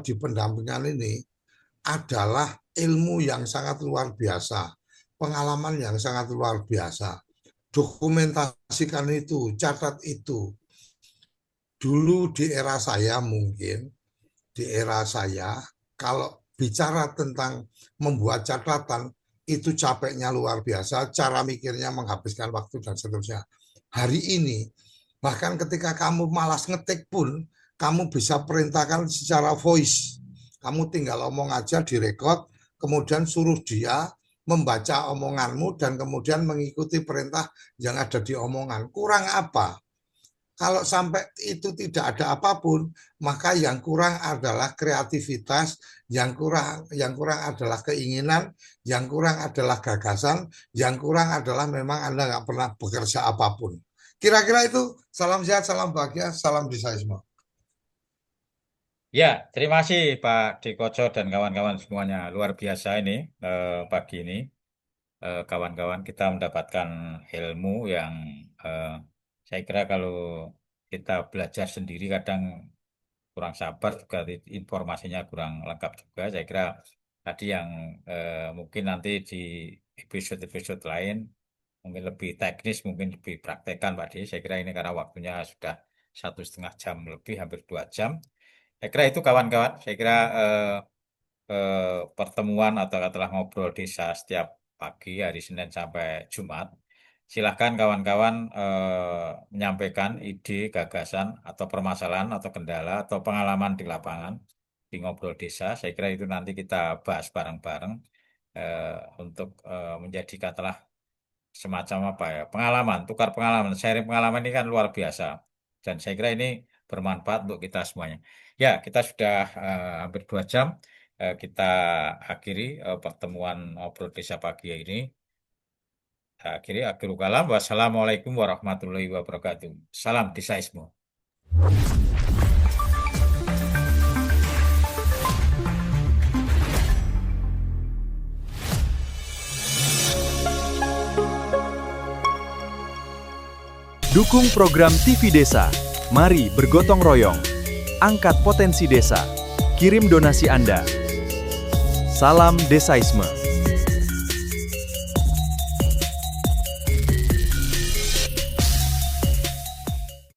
di pendampingan ini adalah ilmu yang sangat luar biasa, pengalaman yang sangat luar biasa. Dokumentasikan itu, catat itu. Dulu di era saya kalau bicara tentang membuat catatan, itu capeknya luar biasa, cara mikirnya menghabiskan waktu dan seterusnya. Hari ini, bahkan ketika kamu malas ngetik pun, kamu bisa perintahkan secara voice. Kamu tinggal omong aja, direkod, kemudian suruh dia membaca omonganmu dan kemudian mengikuti perintah yang ada di omongan. Kurang apa? Kalau sampai itu tidak ada apapun, maka yang kurang adalah kreativitas, yang kurang adalah keinginan, yang kurang adalah gagasan, yang kurang adalah memang Anda nggak pernah bekerja apapun. Kira-kira itu. Salam sehat, salam bahagia, salam Desaisme. Ya, terima kasih Pak Dikoco dan kawan-kawan semuanya. Luar biasa ini pagi ini. kawan-kawan kita mendapatkan ilmu yang saya kira kalau kita belajar sendiri kadang kurang sabar juga, informasinya kurang lengkap juga. Saya kira tadi yang mungkin nanti di episode-episode lain mungkin lebih teknis, mungkin lebih praktekan Pak Di. Saya kira ini karena waktunya sudah 1,5 jam lebih, hampir 2 jam. Saya kira itu kawan-kawan. Saya kira pertemuan atau katakanlah ngobrol desa setiap pagi hari Senin sampai Jumat. Silahkan kawan-kawan menyampaikan ide, gagasan, atau permasalahan, atau kendala, atau pengalaman di lapangan di ngobrol desa. Saya kira itu nanti kita bahas bareng-bareng untuk menjadi katakanlah semacam apa ya, pengalaman, tukar pengalaman, sharing pengalaman ini kan luar biasa. Dan saya kira ini bermanfaat untuk kita semuanya. Ya, kita sudah hampir 2 jam. Kita akhiri pertemuan ngobrol desa pagi ini. Akhirul kalam. Wassalamualaikum warahmatullahi wabarakatuh. Salam desaisme. Dukung program TV Desa. Mari bergotong royong. Angkat potensi desa. Kirim donasi Anda. Salam Desaisme.